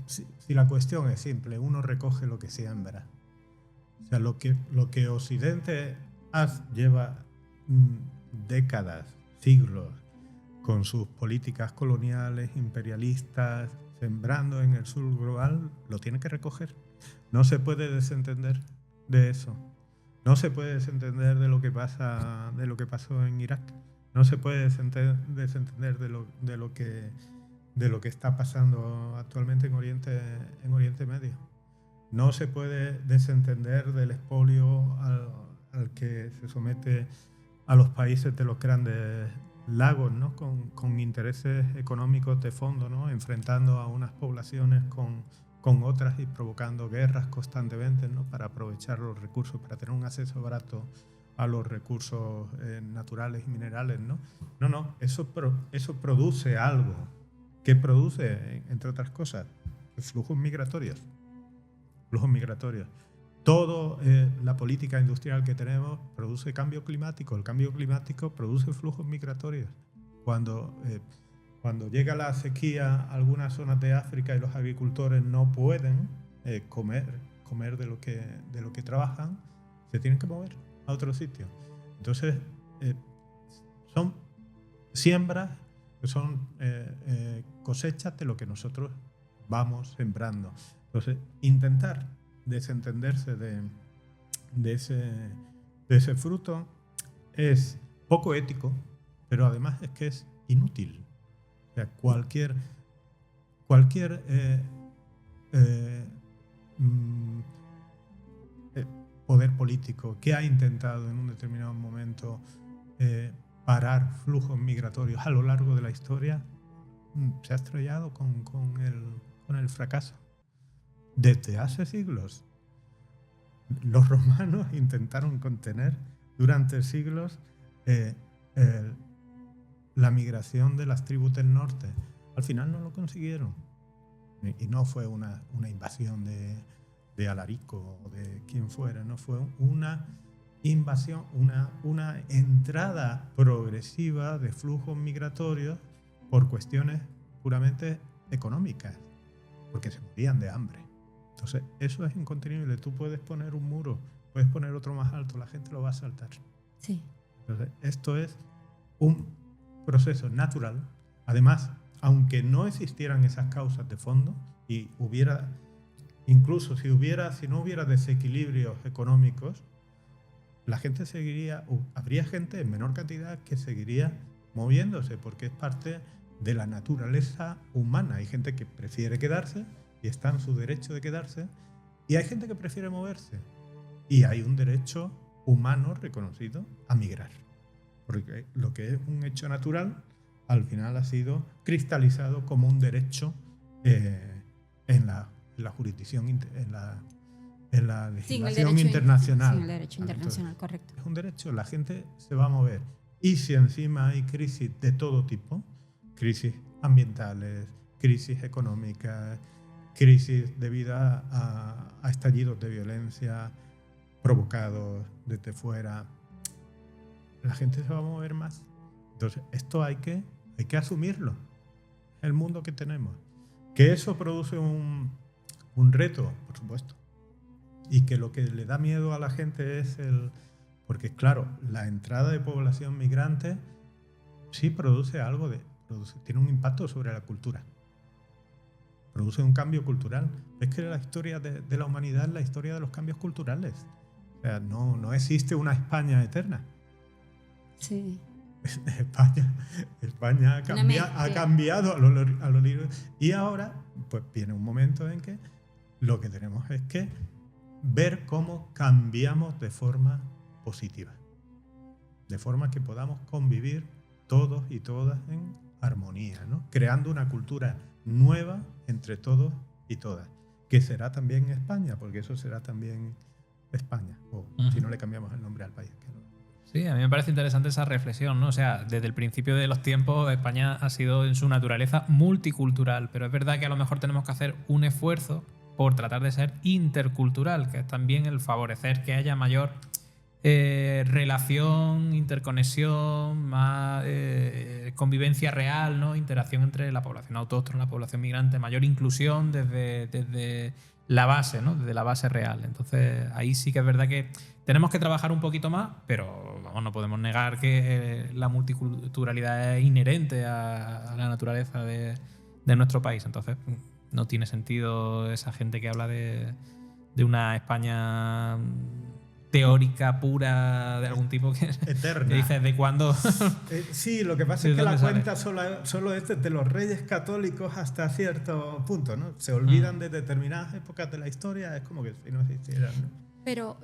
si la cuestión es simple, uno recoge lo que siembra. O sea, lo que Occidente lleva décadas, siglos, con sus políticas coloniales, imperialistas, sembrando en el sur global, lo tiene que recoger. No se puede desentender de eso. No se puede desentender de lo que pasó en Irak. No se puede desentender de lo que está pasando actualmente en Oriente Medio. No se puede desentender del expolio al que se somete a los países de los grandes lagos, ¿no? Con intereses económicos de fondo, ¿no? Enfrentando a unas poblaciones con otras y provocando guerras constantemente, ¿no? Para aprovechar los recursos, para tener un acceso barato a los recursos naturales y minerales, ¿no? No, eso produce algo. ¿Qué produce, entre otras cosas? Flujos migratorios. Toda la política industrial que tenemos produce cambio climático. El cambio climático produce flujos migratorios. Cuando llega la sequía a algunas zonas de África y los agricultores no pueden comer de lo que trabajan, se tienen que mover a otro sitio. Entonces, son siembras, son cosechas de lo que nosotros vamos sembrando. Entonces, intentar desentenderse de ese fruto es poco ético, pero además es que es inútil. O sea, cualquier poder político que ha intentado en un determinado momento parar flujos migratorios a lo largo de la historia se ha estrellado con el fracaso. Desde hace siglos, los romanos intentaron contener durante siglos la migración de las tribus del norte. Al final no lo consiguieron. Y no fue una invasión de Alarico o de quien fuera, no fue una invasión, una entrada progresiva de flujos migratorios por cuestiones puramente económicas, porque se morían de hambre. Entonces, eso es incontenible. Tú puedes poner un muro, puedes poner otro más alto, la gente lo va a saltar. Sí. Entonces, esto es un proceso natural. Además, aunque no existieran esas causas de fondo y incluso si no hubiera desequilibrios económicos, la gente habría gente en menor cantidad que seguiría moviéndose, porque es parte de la naturaleza humana. Hay gente que prefiere quedarse y está en su derecho de quedarse, y hay gente que prefiere moverse. Y hay un derecho humano reconocido a migrar. Porque lo que es un hecho natural, al final ha sido cristalizado como un derecho en la jurisdicción, en en la Sin el legislación derecho internacional. Sin el derecho internacional, Entonces, correcto. es un derecho, la gente se va a mover. Y si encima hay crisis de todo tipo, crisis ambientales, crisis económicas, crisis debido a estallidos de violencia provocados desde fuera, la gente se va a mover más. Entonces, esto hay que asumirlo. Es el mundo que tenemos. Que eso produce un reto, por supuesto. Y que lo que le da miedo a la gente es porque, claro, la entrada de población migrante sí produce algo tiene un impacto sobre la cultura. Produce un cambio cultural. Es que la historia de la humanidad es la historia de los cambios culturales. O sea, no existe una España eterna. Sí. España ha cambiado a lo largo. Y ahora, pues viene un momento en que lo que tenemos es que ver cómo cambiamos de forma positiva. De forma que podamos convivir todos y todas en armonía, ¿no? Creando una cultura nueva entre todos y todas. Que será también España, porque eso será también España. O si no le cambiamos el nombre al país. Sí, a mí me parece interesante esa reflexión, ¿no? O sea, desde el principio de los tiempos España ha sido en su naturaleza multicultural, pero es verdad que a lo mejor tenemos que hacer un esfuerzo por tratar de ser intercultural, que es también el favorecer que haya mayor relación, interconexión, más convivencia real, ¿no? Interacción entre la población autóctona y la población migrante, mayor inclusión desde la base, ¿no? Desde la base real. Entonces, ahí sí que es verdad que tenemos que trabajar un poquito más, pero vamos, no podemos negar que la multiculturalidad es inherente a la naturaleza de nuestro país. Entonces, no tiene sentido esa gente que habla de una España teórica, pura, de algún tipo que eterna. Que dices, ¿de cuándo? Sí, lo que pasa es que la cuenta solo es de los reyes católicos hasta cierto punto, ¿no? Se olvidan de determinadas épocas de la historia, es como que si no existieran, ¿no? Pero,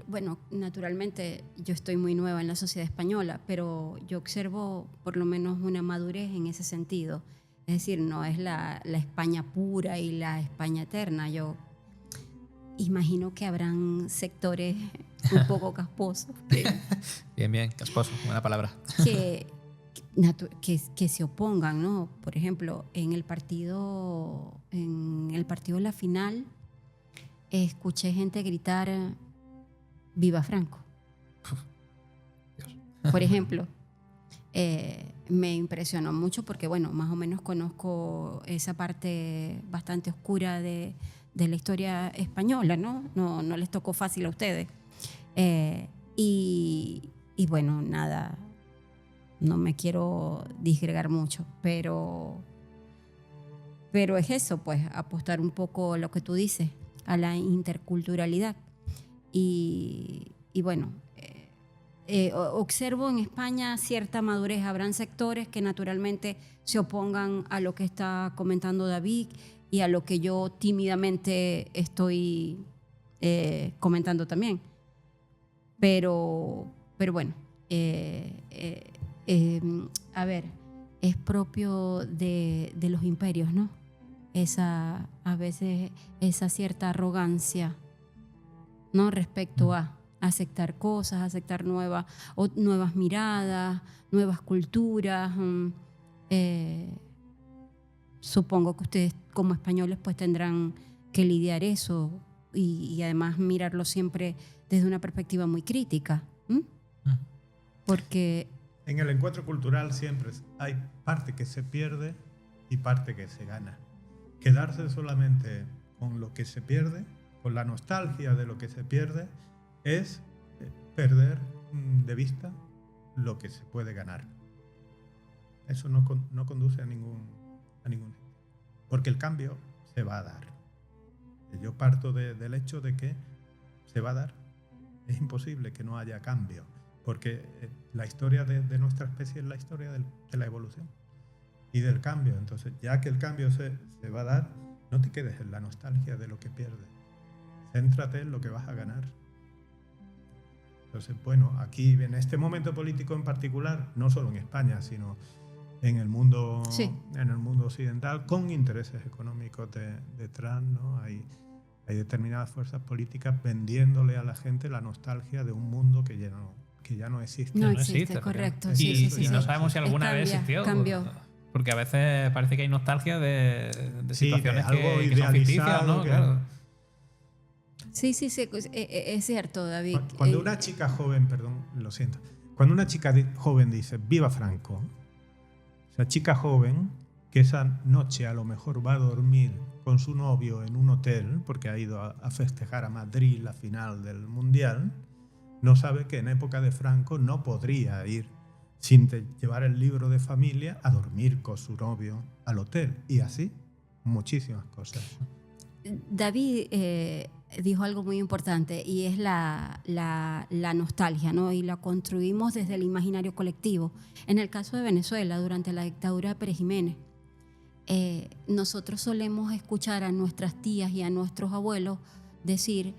bueno, naturalmente yo estoy muy nueva en la sociedad española, pero yo observo por lo menos una madurez en ese sentido. Es decir, no es la España pura y la España eterna. Yo imagino que habrán sectores un poco casposos. Bien, casposo, buena palabra. Que se opongan, ¿no? Por ejemplo, en el partido de la final, escuché gente gritar ¡Viva Franco! Por ejemplo, me impresionó mucho porque, bueno, más o menos conozco esa parte bastante oscura de la historia española, ¿no? No les tocó fácil a ustedes. Y bueno, nada, no me quiero disgregar mucho, pero es eso, pues, apostar un poco a lo que tú dices, a la interculturalidad. Y bueno, observo en España cierta madurez. Habrán sectores que naturalmente se opongan a lo que está comentando David y a lo que yo tímidamente estoy comentando también. Pero bueno, a ver, es propio de los imperios, ¿no? A veces esa cierta arrogancia, ¿no? Respecto a aceptar cosas, aceptar nuevas miradas, nuevas culturas. Supongo que ustedes como españoles pues tendrán que lidiar eso y además mirarlo siempre desde una perspectiva muy crítica. Porque en el encuentro cultural siempre hay parte que se pierde y parte que se gana. Quedarse solamente con lo que se pierde, con la nostalgia de lo que se pierde, es perder de vista lo que se puede ganar. Eso no conduce a ningún sitio. Porque el cambio se va a dar. Yo parto del hecho de que se va a dar. Es imposible que no haya cambio. Porque la historia de nuestra especie es la historia de la evolución y del cambio. Entonces, ya que el cambio se va a dar, no te quedes en la nostalgia de lo que pierdes. Céntrate en lo que vas a ganar. Entonces, bueno, aquí en este momento político en particular, no solo en España, sino en el mundo, sí, en el mundo occidental, con intereses económicos detrás, ¿no? Hay determinadas fuerzas políticas vendiéndole a la gente la nostalgia de un mundo que ya no existe. No existe, correcto. Y Sí. no sabemos si alguna vez existió. Cambió. Porque a veces parece que hay nostalgia de situaciones de algo que son ficticias, ¿no? que- Claro. Sí, es cierto, David. Cuando una chica joven, perdón, lo siento, cuando una chica joven dice ¡Viva Franco!, esa chica joven que esa noche a lo mejor va a dormir con su novio en un hotel porque ha ido a festejar a Madrid la final del Mundial, no sabe que en época de Franco no podría ir sin llevar el libro de familia a dormir con su novio al hotel. Y así, muchísimas cosas. David dijo algo muy importante y es la nostalgia, ¿no? Y la construimos desde el imaginario colectivo. En el caso de Venezuela, durante la dictadura de Pérez Jiménez, nosotros solemos escuchar a nuestras tías y a nuestros abuelos decir,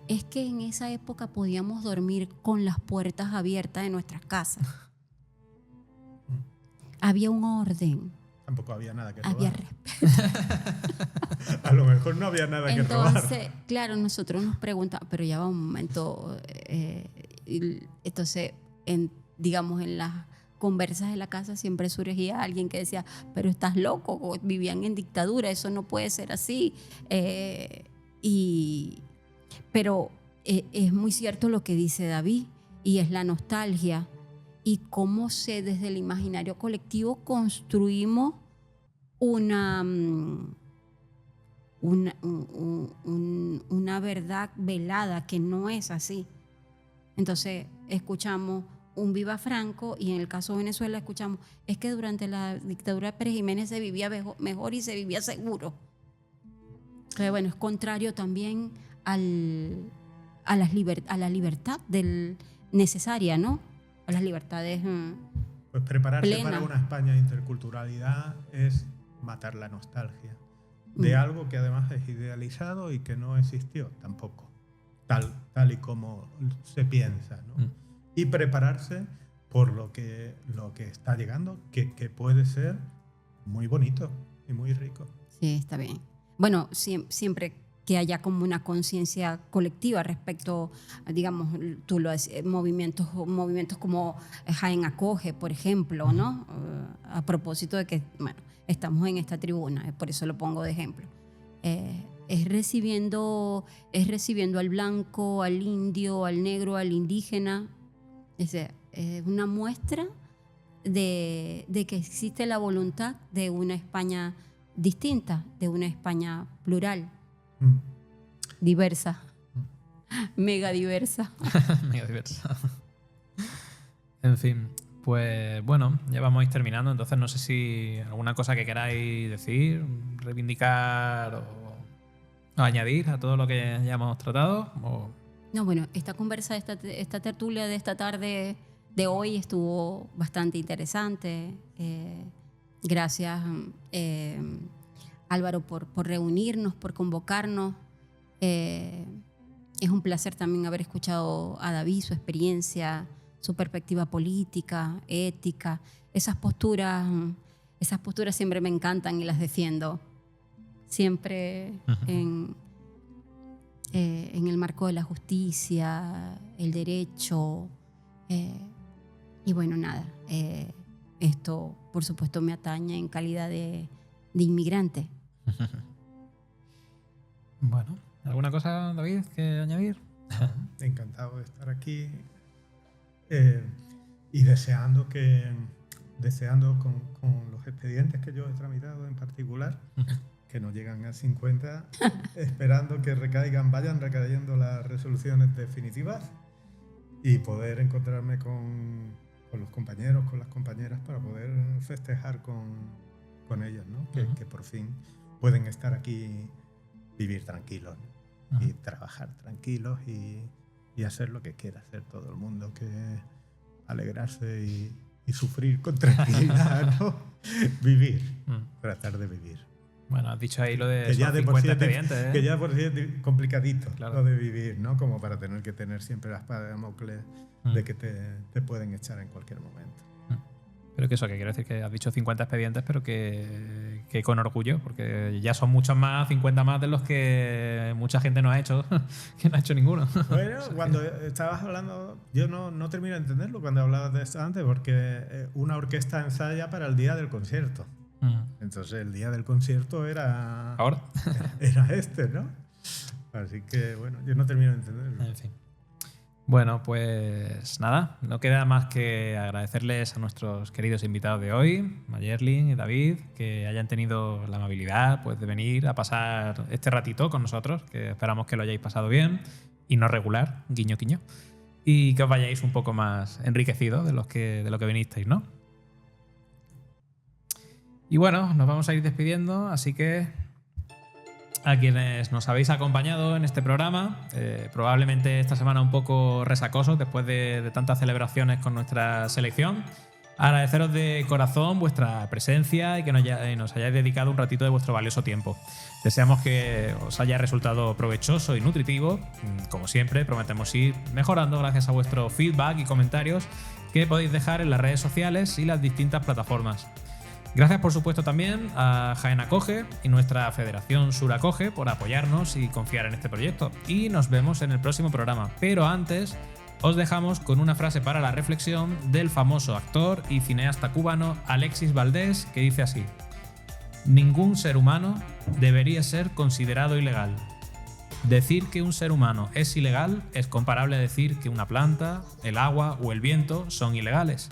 es que en esa época podíamos dormir con las puertas abiertas de nuestras casas. Había un orden. Tampoco había nada que Había robar. respeto. A lo mejor no había nada que robar. Entonces, claro, nosotros nos preguntamos, pero ya va un momento. Entonces, digamos, en las conversas de la casa siempre surgía alguien que decía, pero estás loco, vivían en dictadura, eso no puede ser así. Pero es muy cierto lo que dice David, y es la nostalgia, y cómo desde el imaginario colectivo construimos una verdad velada que no es así. Entonces escuchamos un Viva Franco, y en el caso de Venezuela escuchamos, es que durante la dictadura de Pérez Jiménez se vivía mejor y se vivía seguro. Entonces, bueno, es contrario también a la libertad necesaria, ¿no? A las libertades Pues prepararse plenas. para una España de interculturalidad es matar la nostalgia de algo que además es idealizado y que no existió tampoco, tal y como se piensa, ¿no? Y prepararse por lo que está llegando, que puede ser muy bonito y muy rico. Sí, está bien. Bueno, siempre que haya como una conciencia colectiva respecto, digamos, tú lo decías, movimientos como Jaén Acoge, por ejemplo, ¿no? A propósito de que, bueno, estamos en esta tribuna, por eso lo pongo de ejemplo. Es recibiendo al blanco, al indio, al negro, al indígena. Es una muestra de que existe la voluntad de una España distinta, de una España plural, diversa, mega diversa. Mega diversa. En fin, pues bueno, ya vamos a ir terminando. Entonces no sé si alguna cosa que queráis decir, reivindicar o añadir a todo lo que ya hemos tratado. No, bueno, esta conversa, esta tertulia de esta tarde de hoy estuvo bastante interesante. Gracias, Álvaro, por reunirnos, por convocarnos. Es un placer también haber escuchado a David, su experiencia, su perspectiva política, ética. Esas posturas siempre me encantan y las defiendo. Siempre en el marco de la justicia, el derecho. Y bueno, nada, esto por supuesto me atañe en calidad de inmigrante. Bueno, ¿alguna cosa, David, que añadir? Encantado de estar aquí y deseando con los expedientes que yo he tramitado en particular, que no llegan a 50, esperando que vayan recayendo las resoluciones definitivas y poder encontrarme con los compañeros, con las compañeras, para poder festejar con ellos, ¿no? Que por fin pueden estar aquí, vivir tranquilos, ¿no? Y trabajar tranquilos y hacer lo que quiera hacer todo el mundo, que es alegrarse y sufrir con tranquilidad, ¿no? Vivir, tratar de vivir. Bueno, has dicho ahí lo de Que ya de por sí expedientes, que ya por sí es complicadito, claro, lo de vivir, ¿no? Como para tener que tener siempre la espada de Damocles de que te pueden echar en cualquier momento. Pero que eso, que quiero decir que has dicho 50 expedientes, pero que con orgullo, porque ya son muchos más, 50 más de los que mucha gente no ha hecho, que no ha hecho ninguno. Bueno, cuando estabas hablando, yo no termino de entenderlo cuando hablabas de esto antes, porque una orquesta ensaya para el día del concierto. Entonces el día del concierto era... ¿Ahora? Era este, ¿no? Así que, bueno, yo no termino de entenderlo. En fin. Bueno, pues nada, no queda más que agradecerles a nuestros queridos invitados de hoy, Mayerlin y David, que hayan tenido la amabilidad pues, de venir a pasar este ratito con nosotros, que esperamos que lo hayáis pasado bien y no regular, guiño, guiño, y que os vayáis un poco más enriquecidos de lo que vinisteis, ¿no? Y bueno, nos vamos a ir despidiendo, así que a quienes nos habéis acompañado en este programa, probablemente esta semana un poco resacosos después de tantas celebraciones con nuestra selección, agradeceros de corazón vuestra presencia y que nos hayáis dedicado un ratito de vuestro valioso tiempo. Deseamos que os haya resultado provechoso y nutritivo. Como siempre, prometemos ir mejorando gracias a vuestro feedback y comentarios que podéis dejar en las redes sociales y las distintas plataformas. Gracias, por supuesto, también a Jaén Acoge y nuestra Federación Sur Acoge por apoyarnos y confiar en este proyecto. Y nos vemos en el próximo programa. Pero antes, os dejamos con una frase para la reflexión del famoso actor y cineasta cubano Alexis Valdés, que dice así: ningún ser humano debería ser considerado ilegal. Decir que un ser humano es ilegal es comparable a decir que una planta, el agua o el viento son ilegales.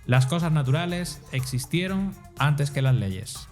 Las cosas naturales existieron antes que las leyes.